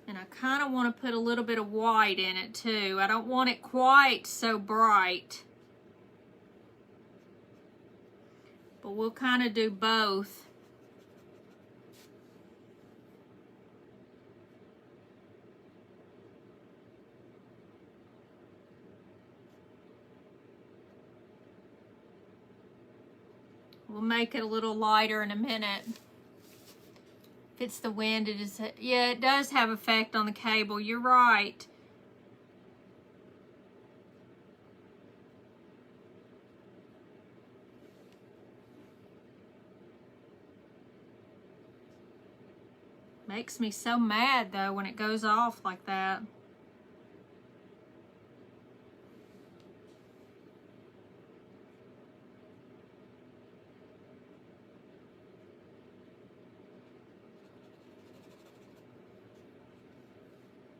And I kind of want to put a little bit of white in it too. I don't want it quite so bright. But we'll kind of do both. We'll make it a little lighter in a minute. If it's the wind, it is, yeah, it does have effect on the cable. You're right. Makes me so mad though when it goes off like that.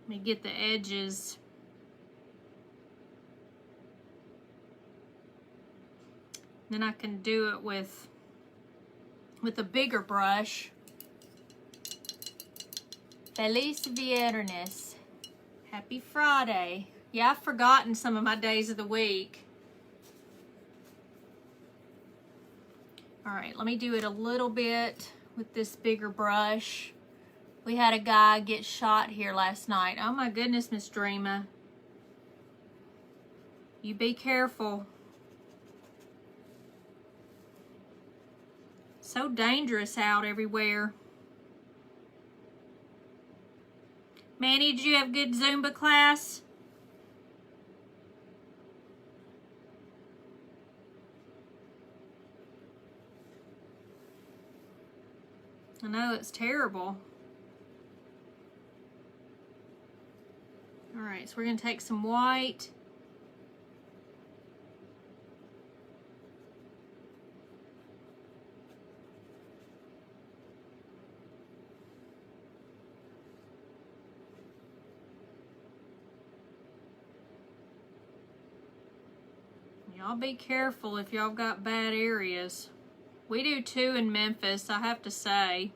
Let me get the edges. Then I can do it with a bigger brush. Feliz Viernes. Happy Friday. Yeah, I've forgotten some of my days of the week. All right, let me do it a little bit with this bigger brush. We had a guy get shot here last night. Oh my goodness, Miss Dreama. You be careful. So dangerous out everywhere. Manny, did you have good Zumba class? I know, it's terrible. All right, so we're gonna take some white. Y'all be careful if y'all got bad areas. We do too in Memphis, I have to say.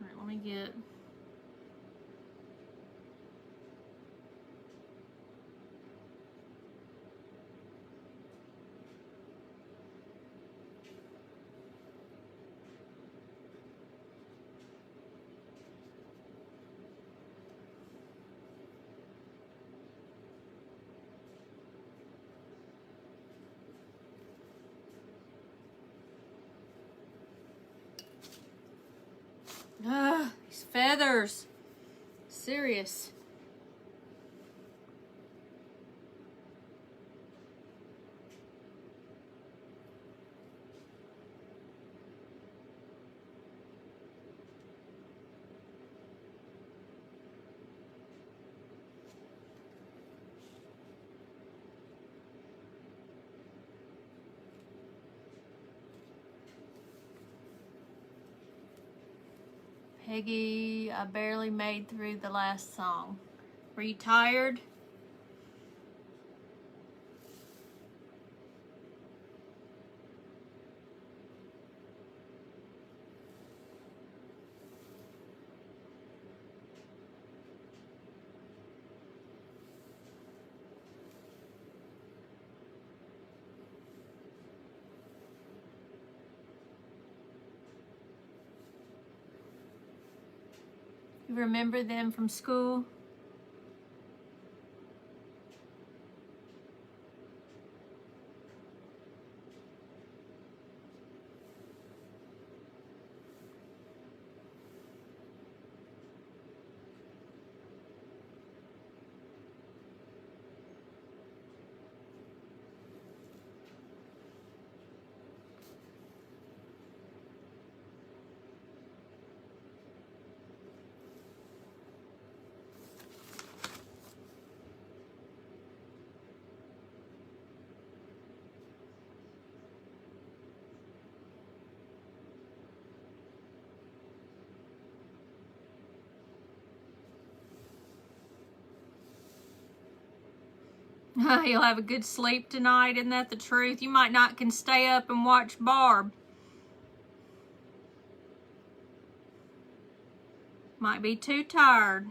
All right, let me get... feathers. Serious. Peggy, I barely made through the last song. Were you tired? You remember them from school? You'll have a good sleep tonight. Isn't that the truth? You might not can stay up and watch Barb. Might be too tired.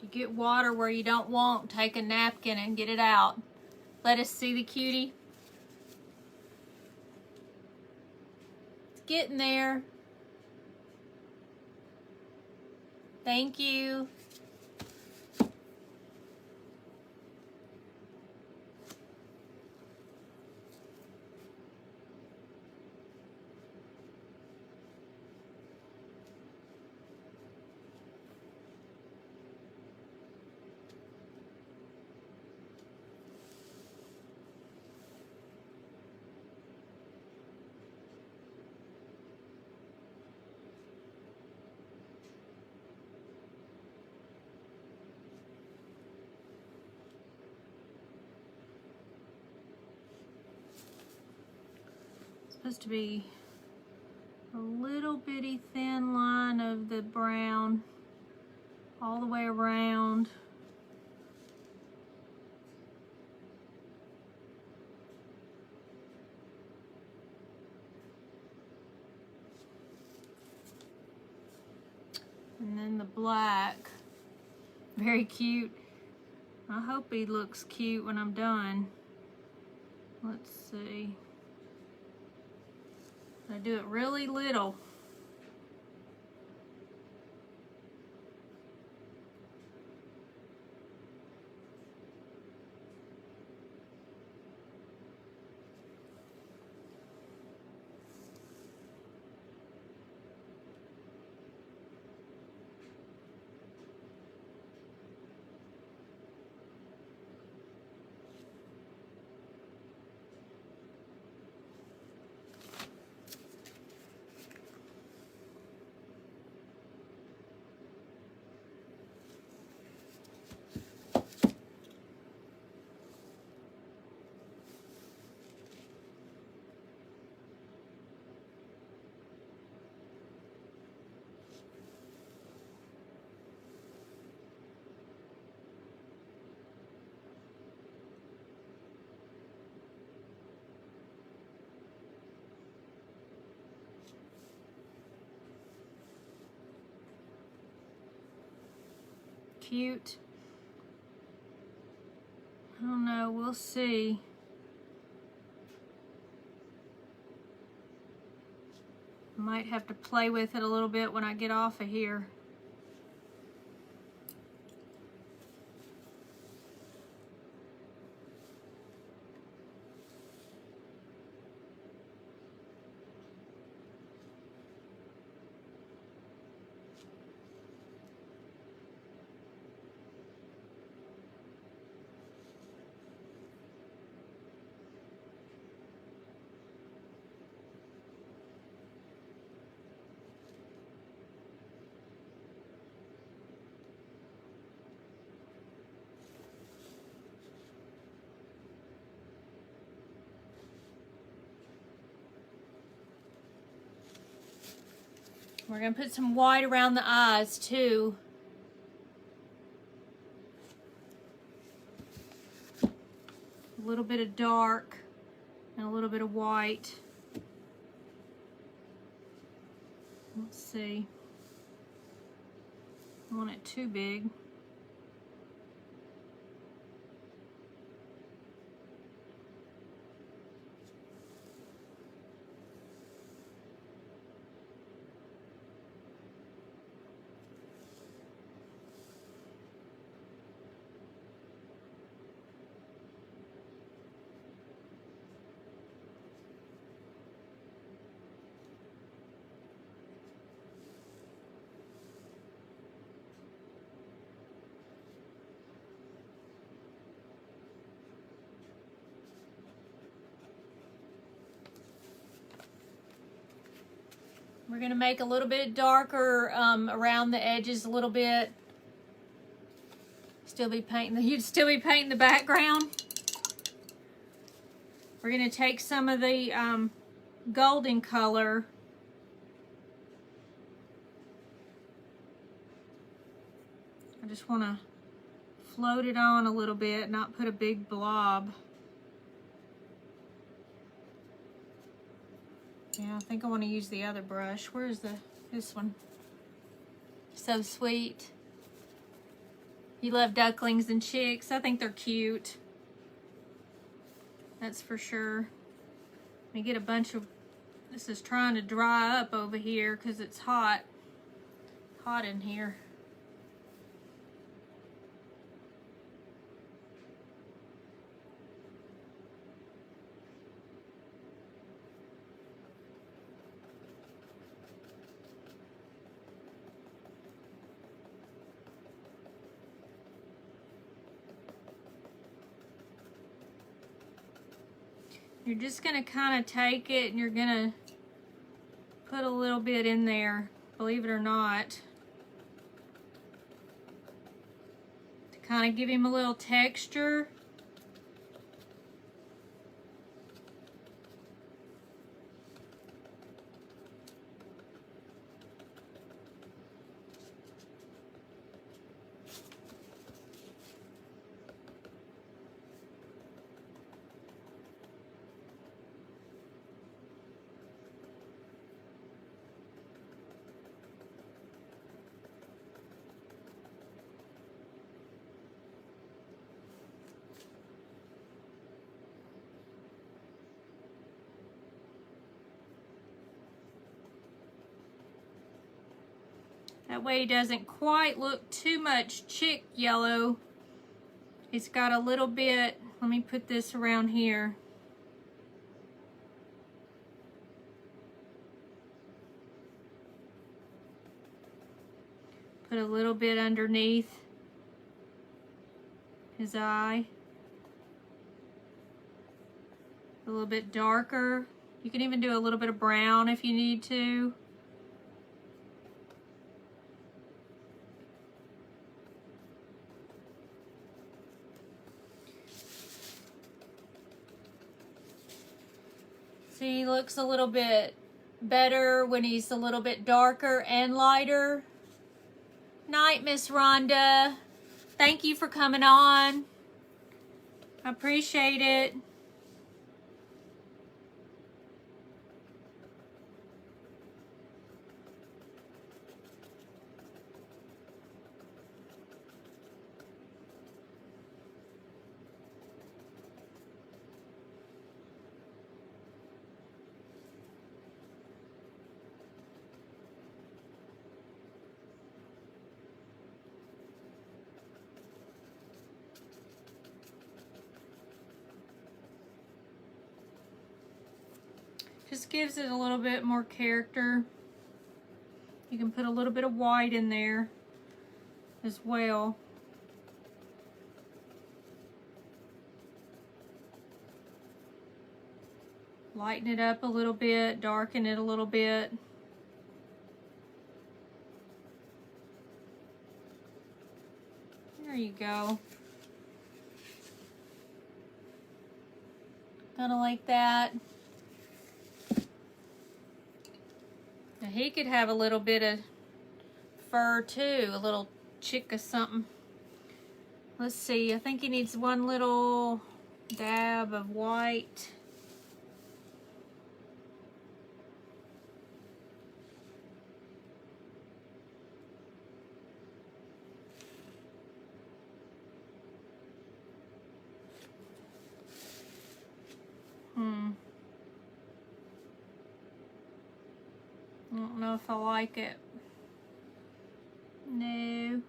If you get water where you don't want, take a napkin and get it out. Let us see the cutie. It's getting there. Thank you. Supposed to be a little bitty thin line of the brown all the way around. And then the black, very cute. I hope he looks cute when I'm done. Let's see. I do it really little. cute? I don't know, we'll see. Might have to play with it a little bit when I get off of here. We're going to put some white around the eyes too. A little bit of dark and a little bit of white. Let's see. I don't want it too big. We're going to make a little bit darker around the edges a little bit. You'd still be painting the background. We're going to take some of the golden color. I just want to float it on a little bit, not put a big blob. Yeah, I think I want to use the other brush. Where's this one? So sweet. You love ducklings and chicks. I think they're cute. That's for sure. Let me get a bunch of, this is trying to dry up over here because it's hot. Hot in here. You're just going to kind of take it and you're going to put a little bit in there, believe it or not, to kind of give him a little texture. That way he doesn't quite look too much chick yellow. It's got a little bit, let me put this around here. Put a little bit underneath his eye. A little bit darker. You can even do a little bit of brown if you need to. See, he looks a little bit better when he's a little bit darker and lighter. Night, Miss Rhonda. Thank you for coming on. I appreciate it. Just gives it a little bit more character. You can put a little bit of white in there as well. Lighten it up a little bit, darken it a little bit. There you go. Kind of like that. Now he could have a little bit of fur too, a little chick or something. Let's see, I think he needs one little dab of white. I don't know if I like it. No.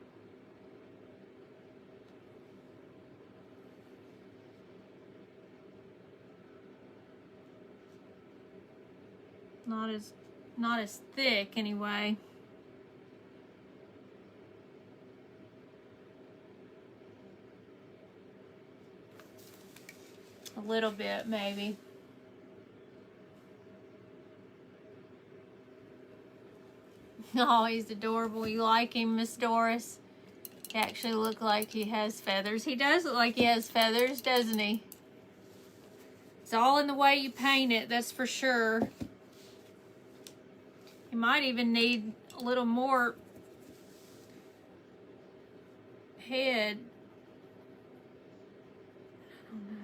Not as thick anyway. A little bit maybe. Oh, he's adorable. You like him, Miss Doris? He actually looks like he has feathers. He does look like he has feathers, doesn't he? It's all in the way you paint it, that's for sure. You might even need a little more head. I don't know.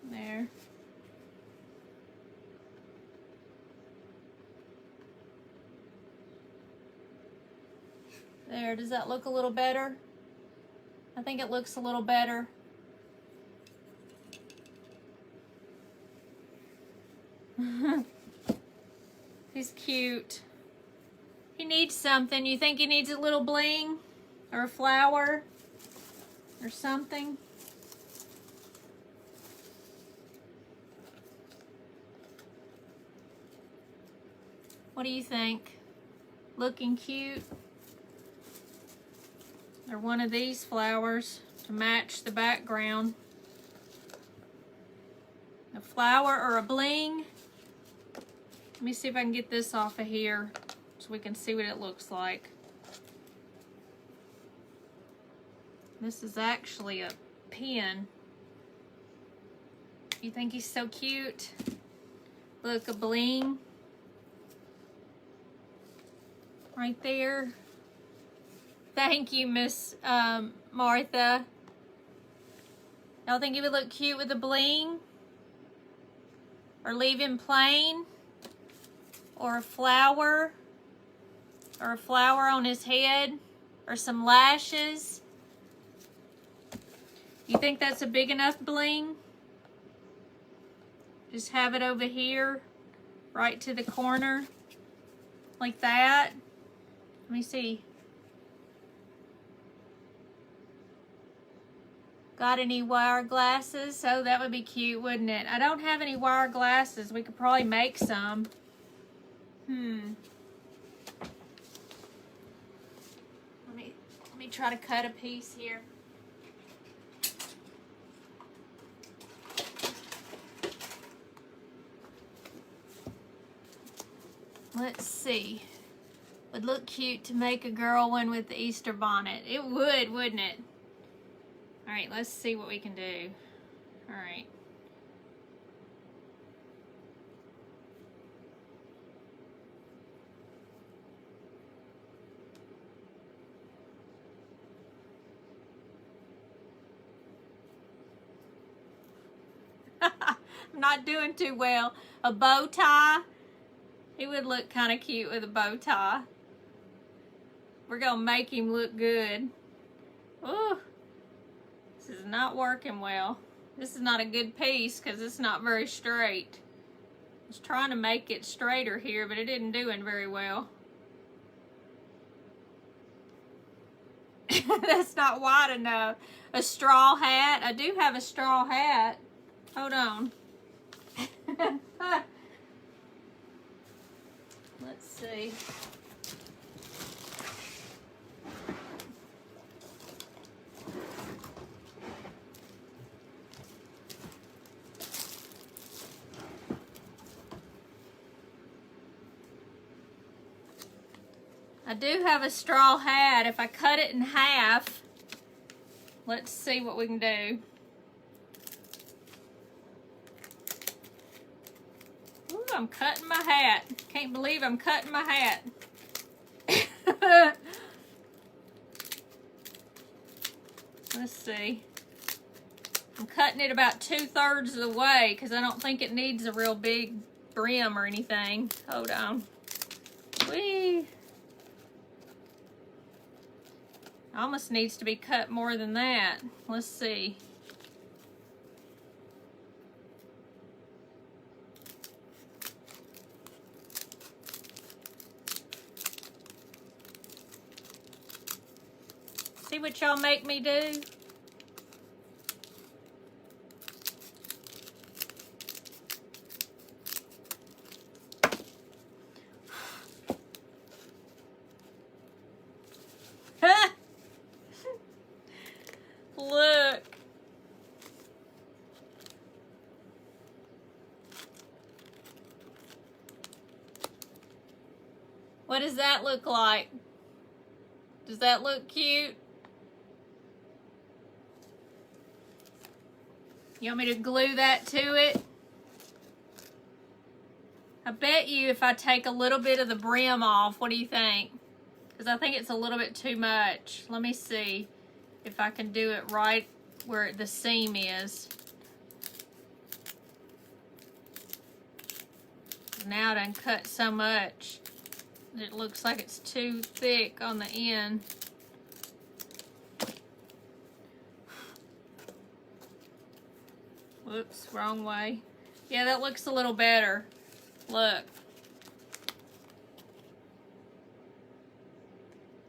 There. There, does that look a little better? I think it looks a little better. He's cute. He needs something. You think he needs a little bling? Or a flower? Or something? What do you think? Looking cute? Or one of these flowers to match the background. A flower or a bling. Let me see if I can get this off of here so we can see what it looks like. This is actually a pin. You think he's so cute? Look, a bling. Right there. Thank you, Miss Martha. Y'all think he would look cute with a bling? Or leave him plain? Or a flower? Or a flower on his head? Or some lashes? You think that's a big enough bling? Just have it over here, right to the corner, like that. Let me see. Got any wire glasses? Oh, that would be cute, wouldn't it? I don't have any wire glasses. We could probably make some. Let me try to cut a piece here. Let's see. Would look cute to make a girl one with the Easter bonnet. It would, wouldn't it? All right, let's see what we can do. All right. I'm not doing too well. A bow tie. He would look kind of cute with a bow tie. We're gonna make him look good. Ooh, this is not working well. This is not a good piece because it's not very straight. I was trying to make it straighter here, but it isn't doing very well. That's not wide enough. A straw hat. I do have a straw hat. Hold on. Let's see. I do have a straw hat. If I cut it in half, let's see what we can do. Ooh, I'm cutting my hat. Can't believe I'm cutting my hat. Let's see. I'm cutting it about 2/3 of the way because I don't think it needs a real big brim or anything. Hold on. Whee! Almost needs to be cut more than that. Let's see. See what y'all make me do? Look. What does that look like? Does that look cute? You want me to glue that to it? I bet you if I take a little bit of the brim off, what do you think? Because I think it's a little bit too much. Let me see if I can do it right where the seam is. Now I done cut so much that it looks like it's too thick on the end. Whoops, wrong way. Yeah, that looks a little better. Look.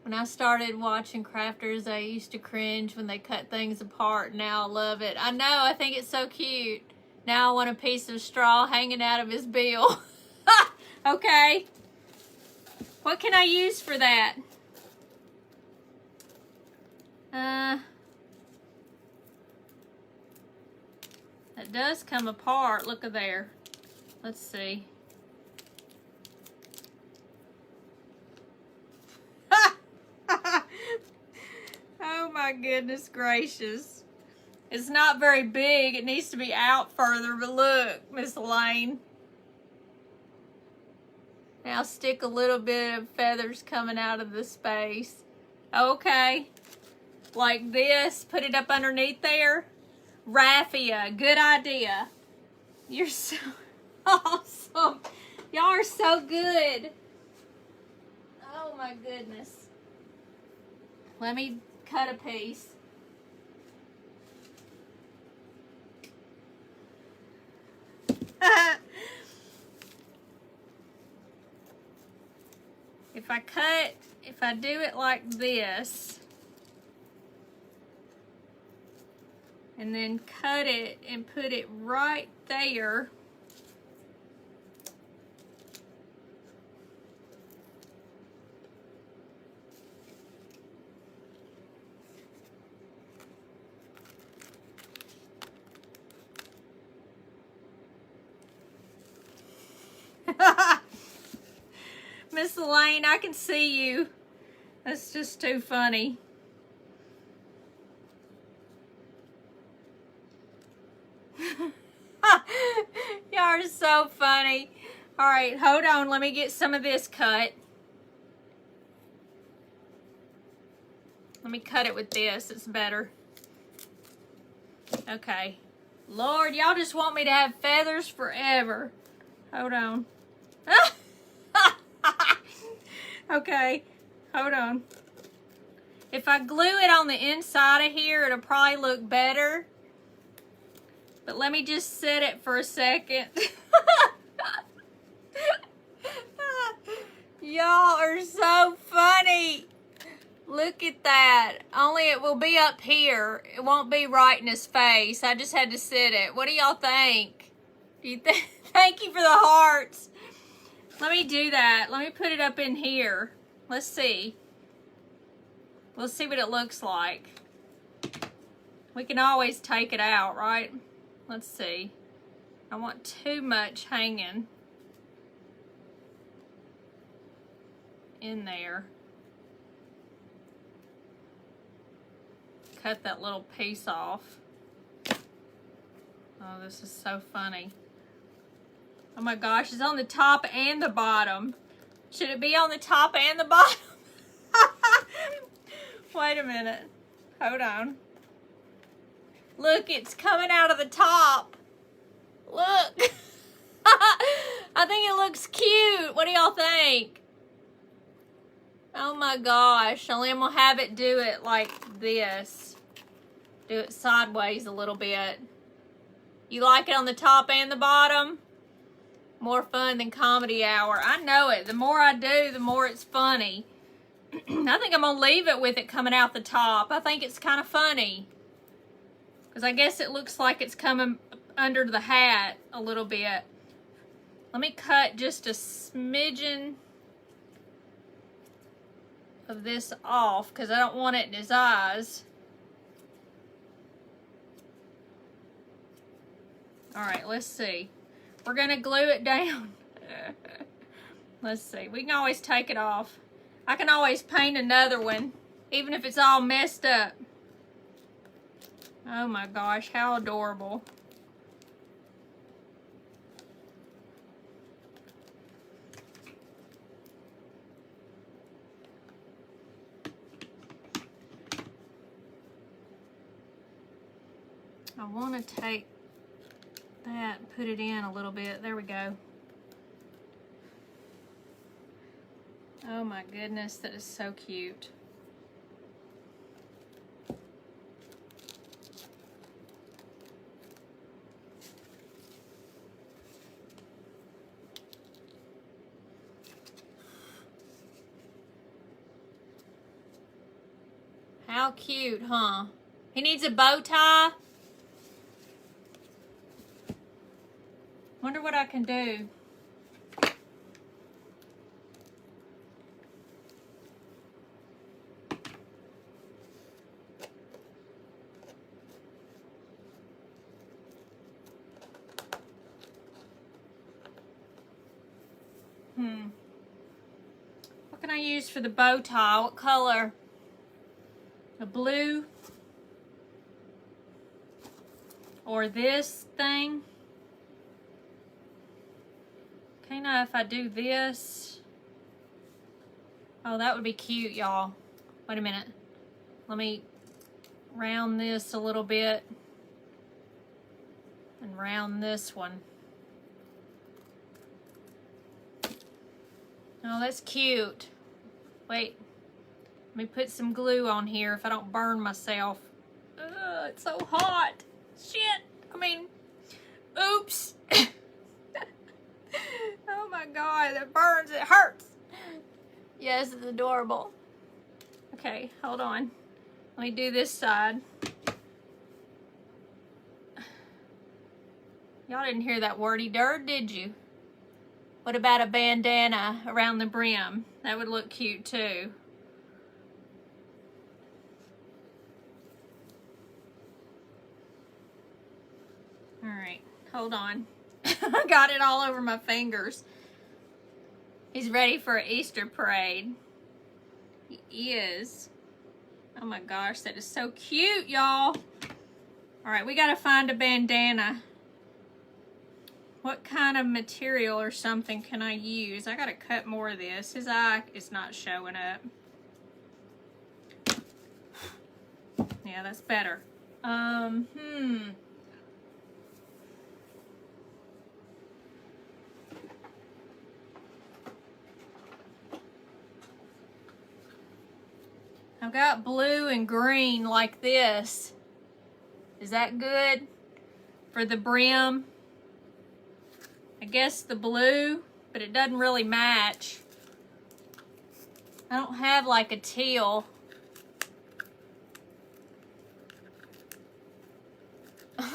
When I started watching crafters, I used to cringe when they cut things apart. Now I love it. I know, I think it's so cute. Now I want a piece of straw hanging out of his bill. Okay. What can I use for that? It does come apart. Look at there. Let's see. Oh my goodness gracious. It's not very big. It needs to be out further, but look, Miss Elaine. Now stick a little bit of feathers coming out of the space. Okay. Like this. Put it up underneath there. Raffia. Good idea. You're so awesome. Y'all are so good. Oh my goodness. Let me cut a piece. If I do it like this, and then cut it and put it right there, Miss Elaine, I can see you. That's just too funny. Y'all are so funny. All right, hold on. Let me get some of this cut. Let me cut it with this. It's better. Okay. Lord, y'all just want me to have feathers forever. Hold on. Okay. Hold on. If I glue it on the inside of here, it'll probably look better. But let me just set it for a second. Y'all are so funny. Look at that. Only it will be up here. It won't be right in his face. I just had to sit it. What do y'all think? Do you think? Thank you for the hearts. Let me do that. Let me put it up in here. Let's see. Let's see what it looks like. We can always take it out, right? Let's see. I want too much hanging in there. Cut that little piece off. Oh, this is so funny. Oh my gosh, it's on the top and the bottom. Should it be on the top and the bottom? Wait a minute. Hold on. Look, it's coming out of the top. Look. I think it looks cute. What do y'all think? Oh my gosh. Only I'm going to have it do it like this. Do it sideways a little bit. You like it on the top and the bottom? More fun than Comedy Hour. I know it. The more I do, the more it's funny. I think I'm going to leave it with it coming out the top. I think it's kind of funny. Because I guess it looks like it's coming under the hat a little bit. Let me cut just a smidgen of this off because I don't want it in his eyes. Alright, let's see. We're going to glue it down. Let's see. We can always take it off. I can always paint another one, even if it's all messed up. Oh my gosh, how adorable. I want to take that and put it in a little bit. There we go. Oh my goodness, that is so cute. How cute, huh? He needs a bow tie. Wonder what I can do. What can I use for the bow tie? What color? A blue? Or this thing? Okay, now if I do this. Oh, that would be cute, y'all. Wait a minute. Let me round this a little bit. And round this one. Oh, that's cute. Wait. Let me put some glue on here if I don't burn myself. Ugh, it's so hot. Shit. I mean, oops. Oh my God, that burns. It hurts. Yes, it's adorable. Okay, hold on. Let me do this side. Y'all didn't hear that wordy dirt, did you? What about a bandana around the brim? That would look cute too. All right, hold on. I got it all over my fingers. He's ready for an Easter parade. He is. Oh my gosh, that is so cute, y'all. All right, we gotta find a bandana. What kind of material or something can I use? I gotta cut more of this. His eye is not showing up. Yeah, that's better. I've got blue and green like this. Is that good for the brim? I guess the blue, but it doesn't really match. I don't have like a teal.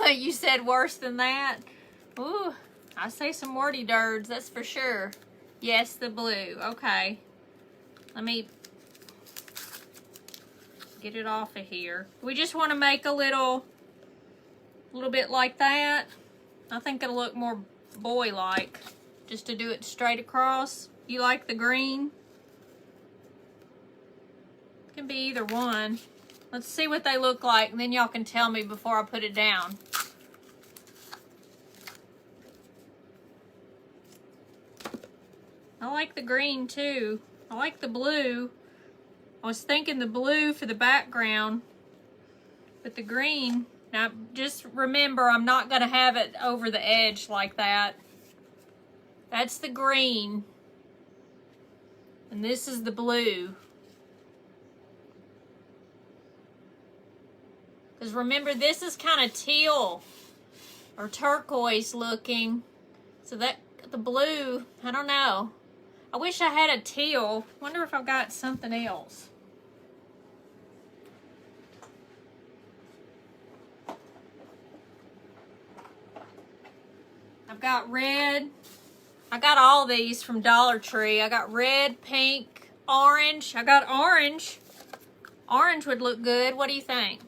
You said worse than that? Ooh, I say some wordy dirds, that's for sure. Yes, the blue. Okay. Let me get it off of here. We just want to make a little bit like that. I think it'll look more boy-like just to do it straight across. You like the green? It can be either one. Let's see what they look like, and then y'all can tell me before I put it down. I like the green too. I like the blue. I was thinking the blue for the background, but the green, now just remember I'm not gonna have it over the edge like that. That's the green, and this is the blue. Because remember, this is kind of teal or turquoise looking, so that the blue, I don't know. I wish I had a teal. Wonder if I've got something else. I've got red. I got all these from Dollar Tree. I got red, pink, orange. I got orange. Orange would look good. What do you think?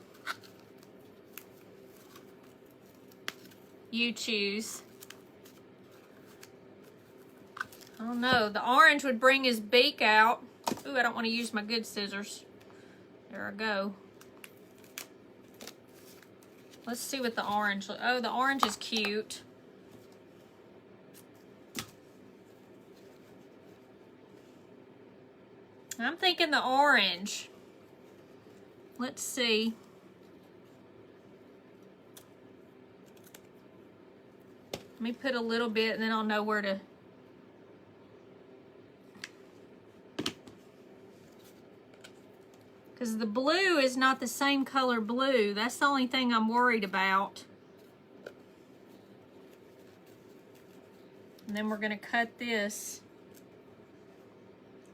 You choose. I don't know. The orange would bring his beak out. Ooh, I don't want to use my good scissors. There I go. Let's see what the orange looks. Oh, the orange is cute. I'm thinking the orange. Let's see. Let me put a little bit and then I'll know where to. Because the blue is not the same color blue. That's the only thing I'm worried about. And then we're going to cut this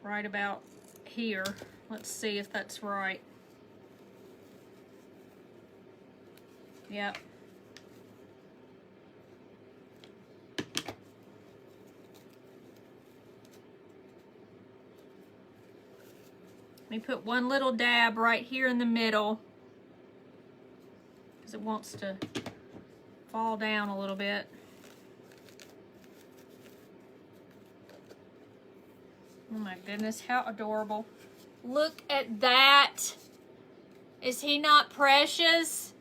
right about here. Let's see if that's right. Yep. Let me put one little dab right here in the middle because it wants to fall down a little bit. Oh my goodness, how adorable. Look at that. Is he not precious?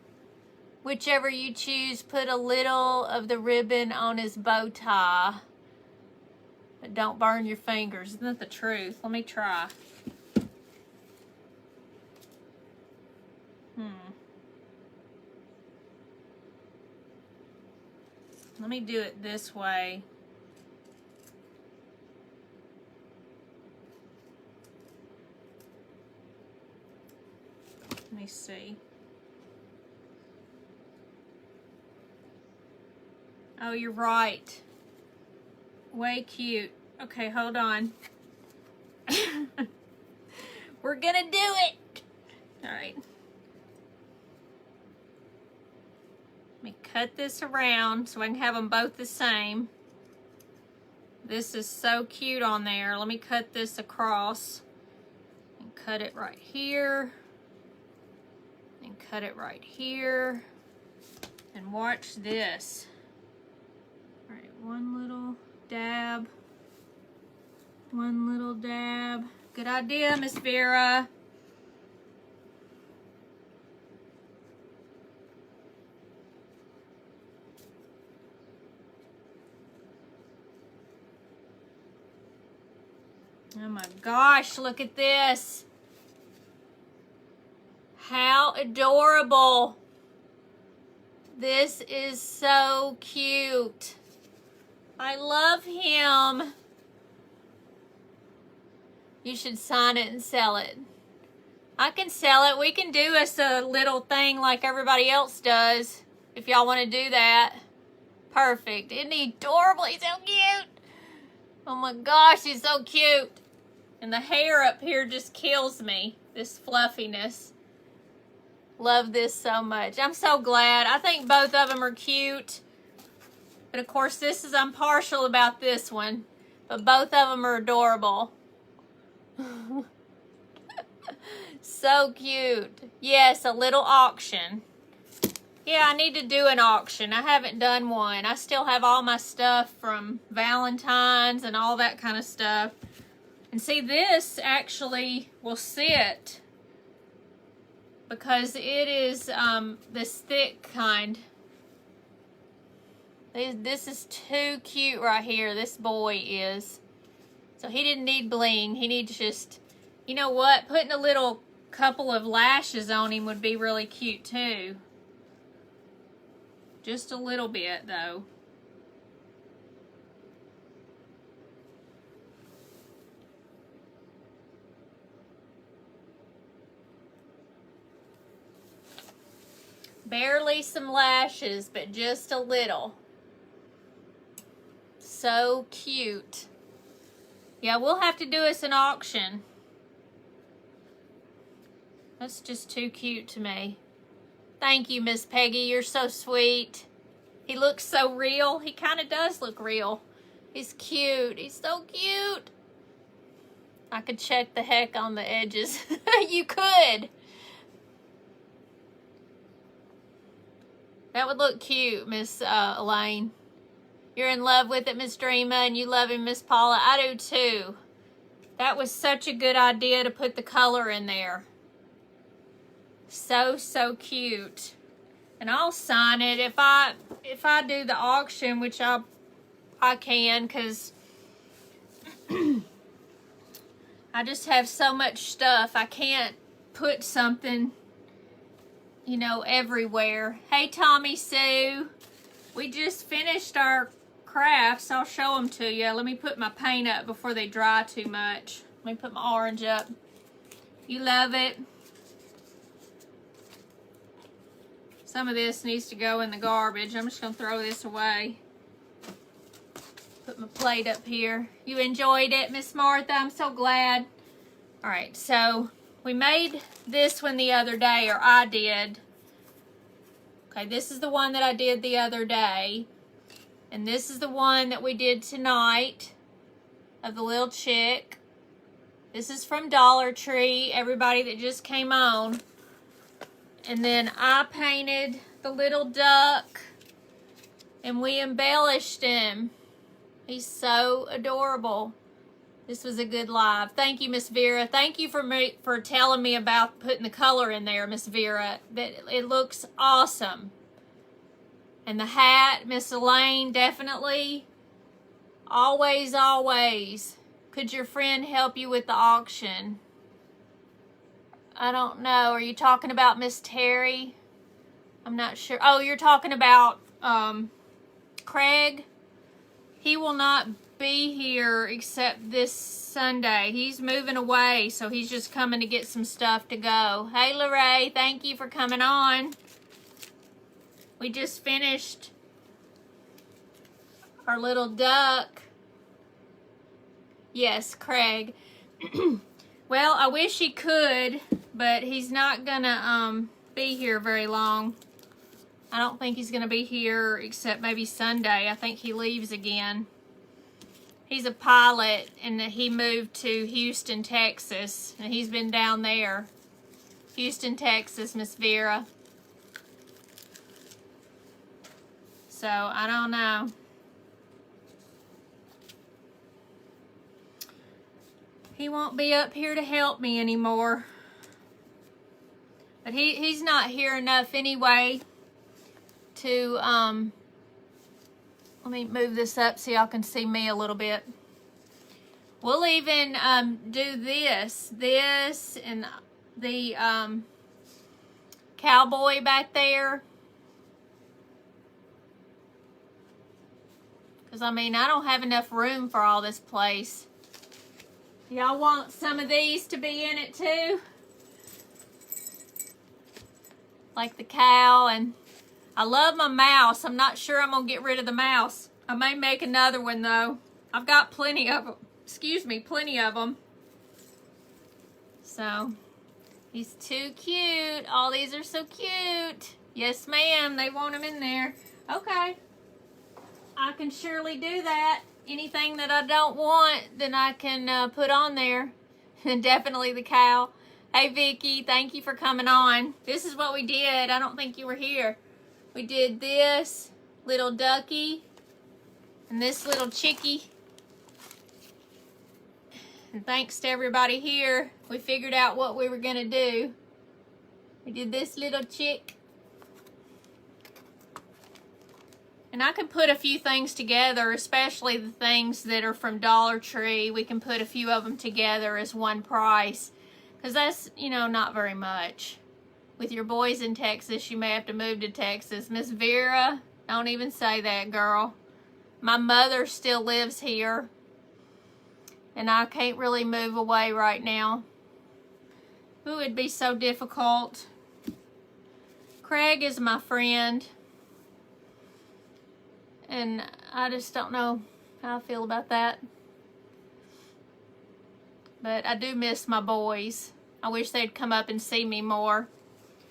Whichever you choose, put a little of the ribbon on his bow tie. But don't burn your fingers. Isn't that the truth? Let me try. Let me do it this way. Let me see. Oh, you're right. Way cute. Okay, hold on. We're gonna do it. All right. Let me cut this around so I can have them both the same. This is so cute on there. Let me cut this across and cut it right here and cut it right here and watch this. All right, one little dab, one little dab. Good idea, Miss Vera. Oh my gosh, look at this. How adorable. This is so cute. I love him. You should sign it and sell it. I can sell it. We can do us a little thing like everybody else does. If y'all want to do that. Perfect. Isn't he adorable? He's so cute. Oh my gosh, he's so cute. And the hair up here just kills me. This fluffiness. Love this so much. I'm so glad. I think both of them are cute. But of course, I'm partial about this one. But both of them are adorable. So cute. Yes, a little auction. Yeah, I need to do an auction. I haven't done one. I still have all my stuff from Valentine's and all that kind of stuff. And see, this actually will sit because it is this thick kind. This is too cute right here. This boy is. So he didn't need bling. He needs just, you know what? Putting a little couple of lashes on him would be really cute too. Just a little bit though. Barely some lashes, but just a little. So cute. Yeah, we'll have to do us an auction. That's just too cute to me. Thank you, Miss Peggy. You're so sweet. He looks so real. He kind of does look real. He's cute. He's so cute. I could check the heck on the edges. You could. That would look cute, Miss Elaine. You're in love with it, Miss Dreama, and you love him, Miss Paula. I do too. That was such a good idea to put the color in there. So cute. And I'll sign it if I do the auction, which I can, because I just have so much stuff. I can't put something, you know, everywhere. Hey, Tommy Sue. We just finished our crafts. I'll show them to you. Let me put my paint up before they dry too much. Let me put my orange up. You love it? Some of this needs to go in the garbage. I'm just going to throw this away. Put my plate up here. You enjoyed it, Miss Martha? I'm so glad. All right, so we made this one the other day, or I did. Okay, this is the one that I did the other day. And this is the one that we did tonight of the little chick. This is from Dollar Tree, everybody that just came on. And then I painted the little duck and we embellished him. He's so adorable. This was a good live. Thank you, Miss Vera. Thank you for telling me about putting the color in there, Miss Vera. That it looks awesome. And the hat, Miss Elaine, definitely. Always, always. Could your friend help you with the auction? I don't know. Are you talking about Miss Terry? I'm not sure. Oh, you're talking about Craig? He will not be here except this Sunday. He's moving away, so he's just coming to get some stuff to go. Hey, Lorraine, thank you for coming on. We just finished our little duck. Yes, Craig. Well, I wish he could, but he's not gonna be here very long. I don't think he's gonna be here except maybe Sunday. I think he leaves again. He's a pilot, and he moved to Houston, Texas, and he's been down there. Houston, Texas, Miss Vera. So, I don't know. He won't be up here to help me anymore. But he's not here enough anyway to, let me move this up so y'all can see me a little bit. We'll even do this and the cowboy back there. Because, I mean, I don't have enough room for all this place. Y'all want some of these to be in it too? like the cow. And I love my mouse. I'm not sure I'm going to get rid of the mouse. I may make another one, though. I've got plenty of them. Excuse me, plenty of them. So, he's too cute. All these are so cute. Yes, ma'am. They want them in there. Okay. I can surely do that. Anything that I don't want, then I can put on there. And definitely the cow. Hey, Vicky. Thank you for coming on. This is what we did. I don't think you were here. We did this little ducky and this little chickie. And thanks to everybody here, we figured out what we were going to do. We did this little chick. And I can put a few things together, especially the things that are from Dollar Tree. We can put a few of them together as one price. Because that's, you know, not very much. With your boys in Texas, you may have to move to Texas. Miss Vera, don't even say that, girl. My mother still lives here. And I can't really move away right now. Ooh, it'd be so difficult. Craig is my friend. And I just don't know how I feel about that. But I do miss my boys. I wish they'd come up and see me more.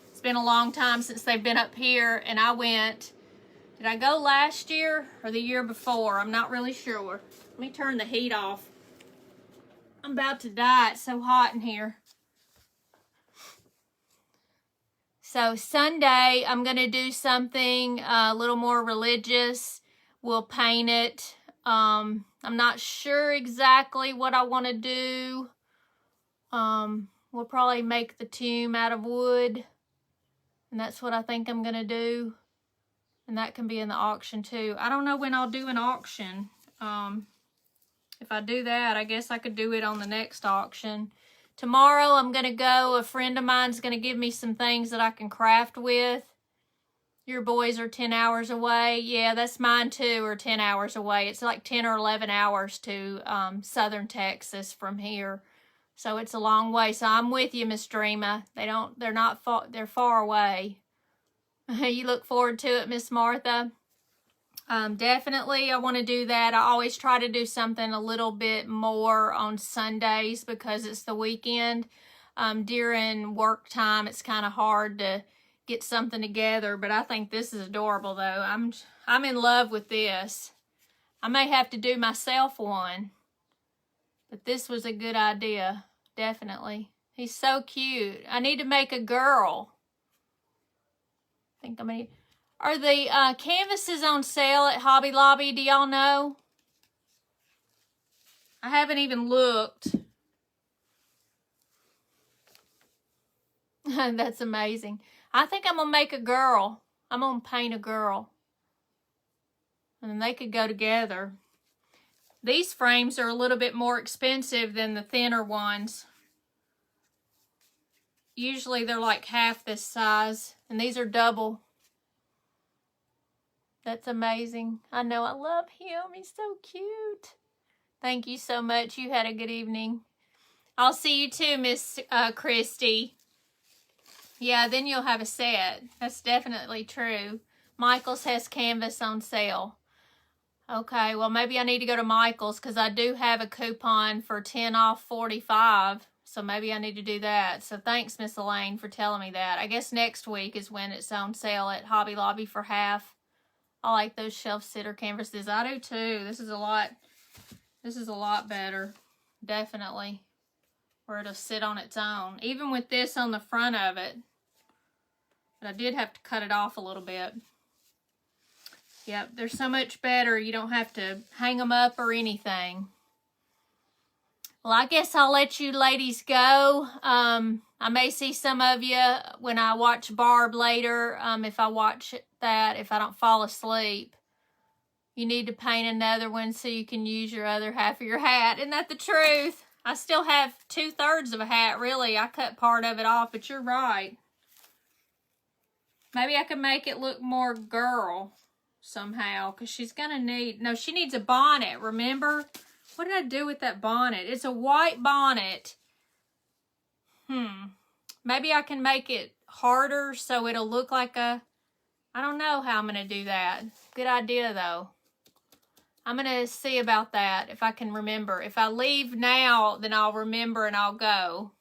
It's been a long time since they've been up here, and I went. Did I go last year or the year before? I'm not really sure. Let me turn the heat off. I'm about to die. It's so hot in here. So Sunday, I'm going to do something a little more religious. We'll paint it. I'm not sure exactly what I want to do. We'll probably make the tomb out of wood. And that's what I think I'm going to do. And that can be in the auction too. I don't know when I'll do an auction. If I do that, I guess I could do it on the next auction. Tomorrow I'm going to go. A friend of mine's going to give me some things that I can craft with. Your boys are 10 hours away. Yeah, that's mine too, are 10 hours away. It's like 10 or 11 hours to southern Texas from here. So it's a long way. So I'm with you, Miss Dreama. They're not far, they're far away. You look forward to it, Miss Martha? Definitely, I want to do that. I always try to do something a little bit more on Sundays because it's the weekend. During work time, it's kind of hard to get something together, but I think this is adorable, though. I'm in love with this. I may have to do myself one, but this was a good idea, definitely. He's so cute. I need to make a girl. I think I'm going to... Are the canvases on sale at Hobby Lobby? Do y'all know? I haven't even looked. That's amazing. I think I'm going to make a girl. I'm going to paint a girl. And they could go together. These frames are a little bit more expensive than the thinner ones. Usually they're like half this size. And these are double. That's amazing. I know, I love him. He's so cute. Thank you so much. You had a good evening. I'll see you too, Miss Christy. Yeah, then you'll have a set. That's definitely true. Michael's has canvas on sale. Okay, well, maybe I need to go to Michael's because I do have a coupon for 10 off 45. So maybe I need to do that. So thanks, Miss Elaine, for telling me that. I guess next week is when it's on sale at Hobby Lobby for half. I like those shelf sitter canvases. I do too. This is a lot better. Definitely. Where it'll sit on its own. Even with this on the front of it. But I did have to cut it off a little bit. Yep, they're so much better. You don't have to hang them up or anything. Well, I guess I'll let you ladies go. I may see some of you when I watch Barb later. If I watch that, if I don't fall asleep. You need to paint another one so you can use your other half of your hat. Isn't that the truth? I still have 2/3 of a hat, really. I cut part of it off, but you're right. Maybe I could make it look more girl somehow, because she's going to need... No, she needs a bonnet, remember? What did I do with that bonnet? It's a white bonnet. Maybe I can make it harder so it'll look like a, I don't know how I'm going to do that. Good idea though. I'm going to see about that if I can remember. If I leave now, then I'll remember and I'll go.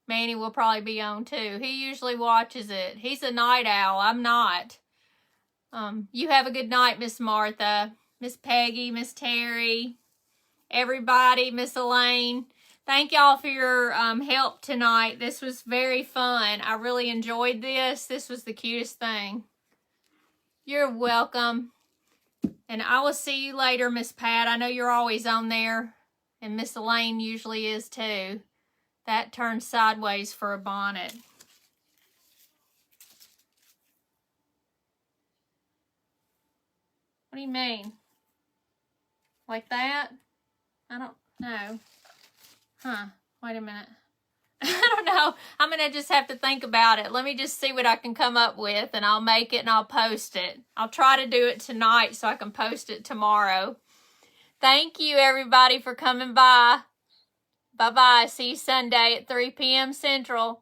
Manny will probably be on too. He usually watches it. He's a night owl. I'm not. You have a good night, Miss Martha, Miss Peggy, Miss Terry, everybody, Miss Elaine. Thank y'all for your help tonight. This was very fun. I really enjoyed this. This was the cutest thing. You're welcome. And I will see you later, Miss Pat. I know you're always on there. And Miss Elaine usually is too. That turns sideways for a bonnet. What do you mean? Like that? I don't know. Huh. Wait a minute. I don't know. I'm going to just have to think about it. Let me just see what I can come up with, and I'll make it and I'll post it. I'll try to do it tonight so I can post it tomorrow. Thank you, everybody, for coming by. Bye-bye. See you Sunday at 3 p.m. Central.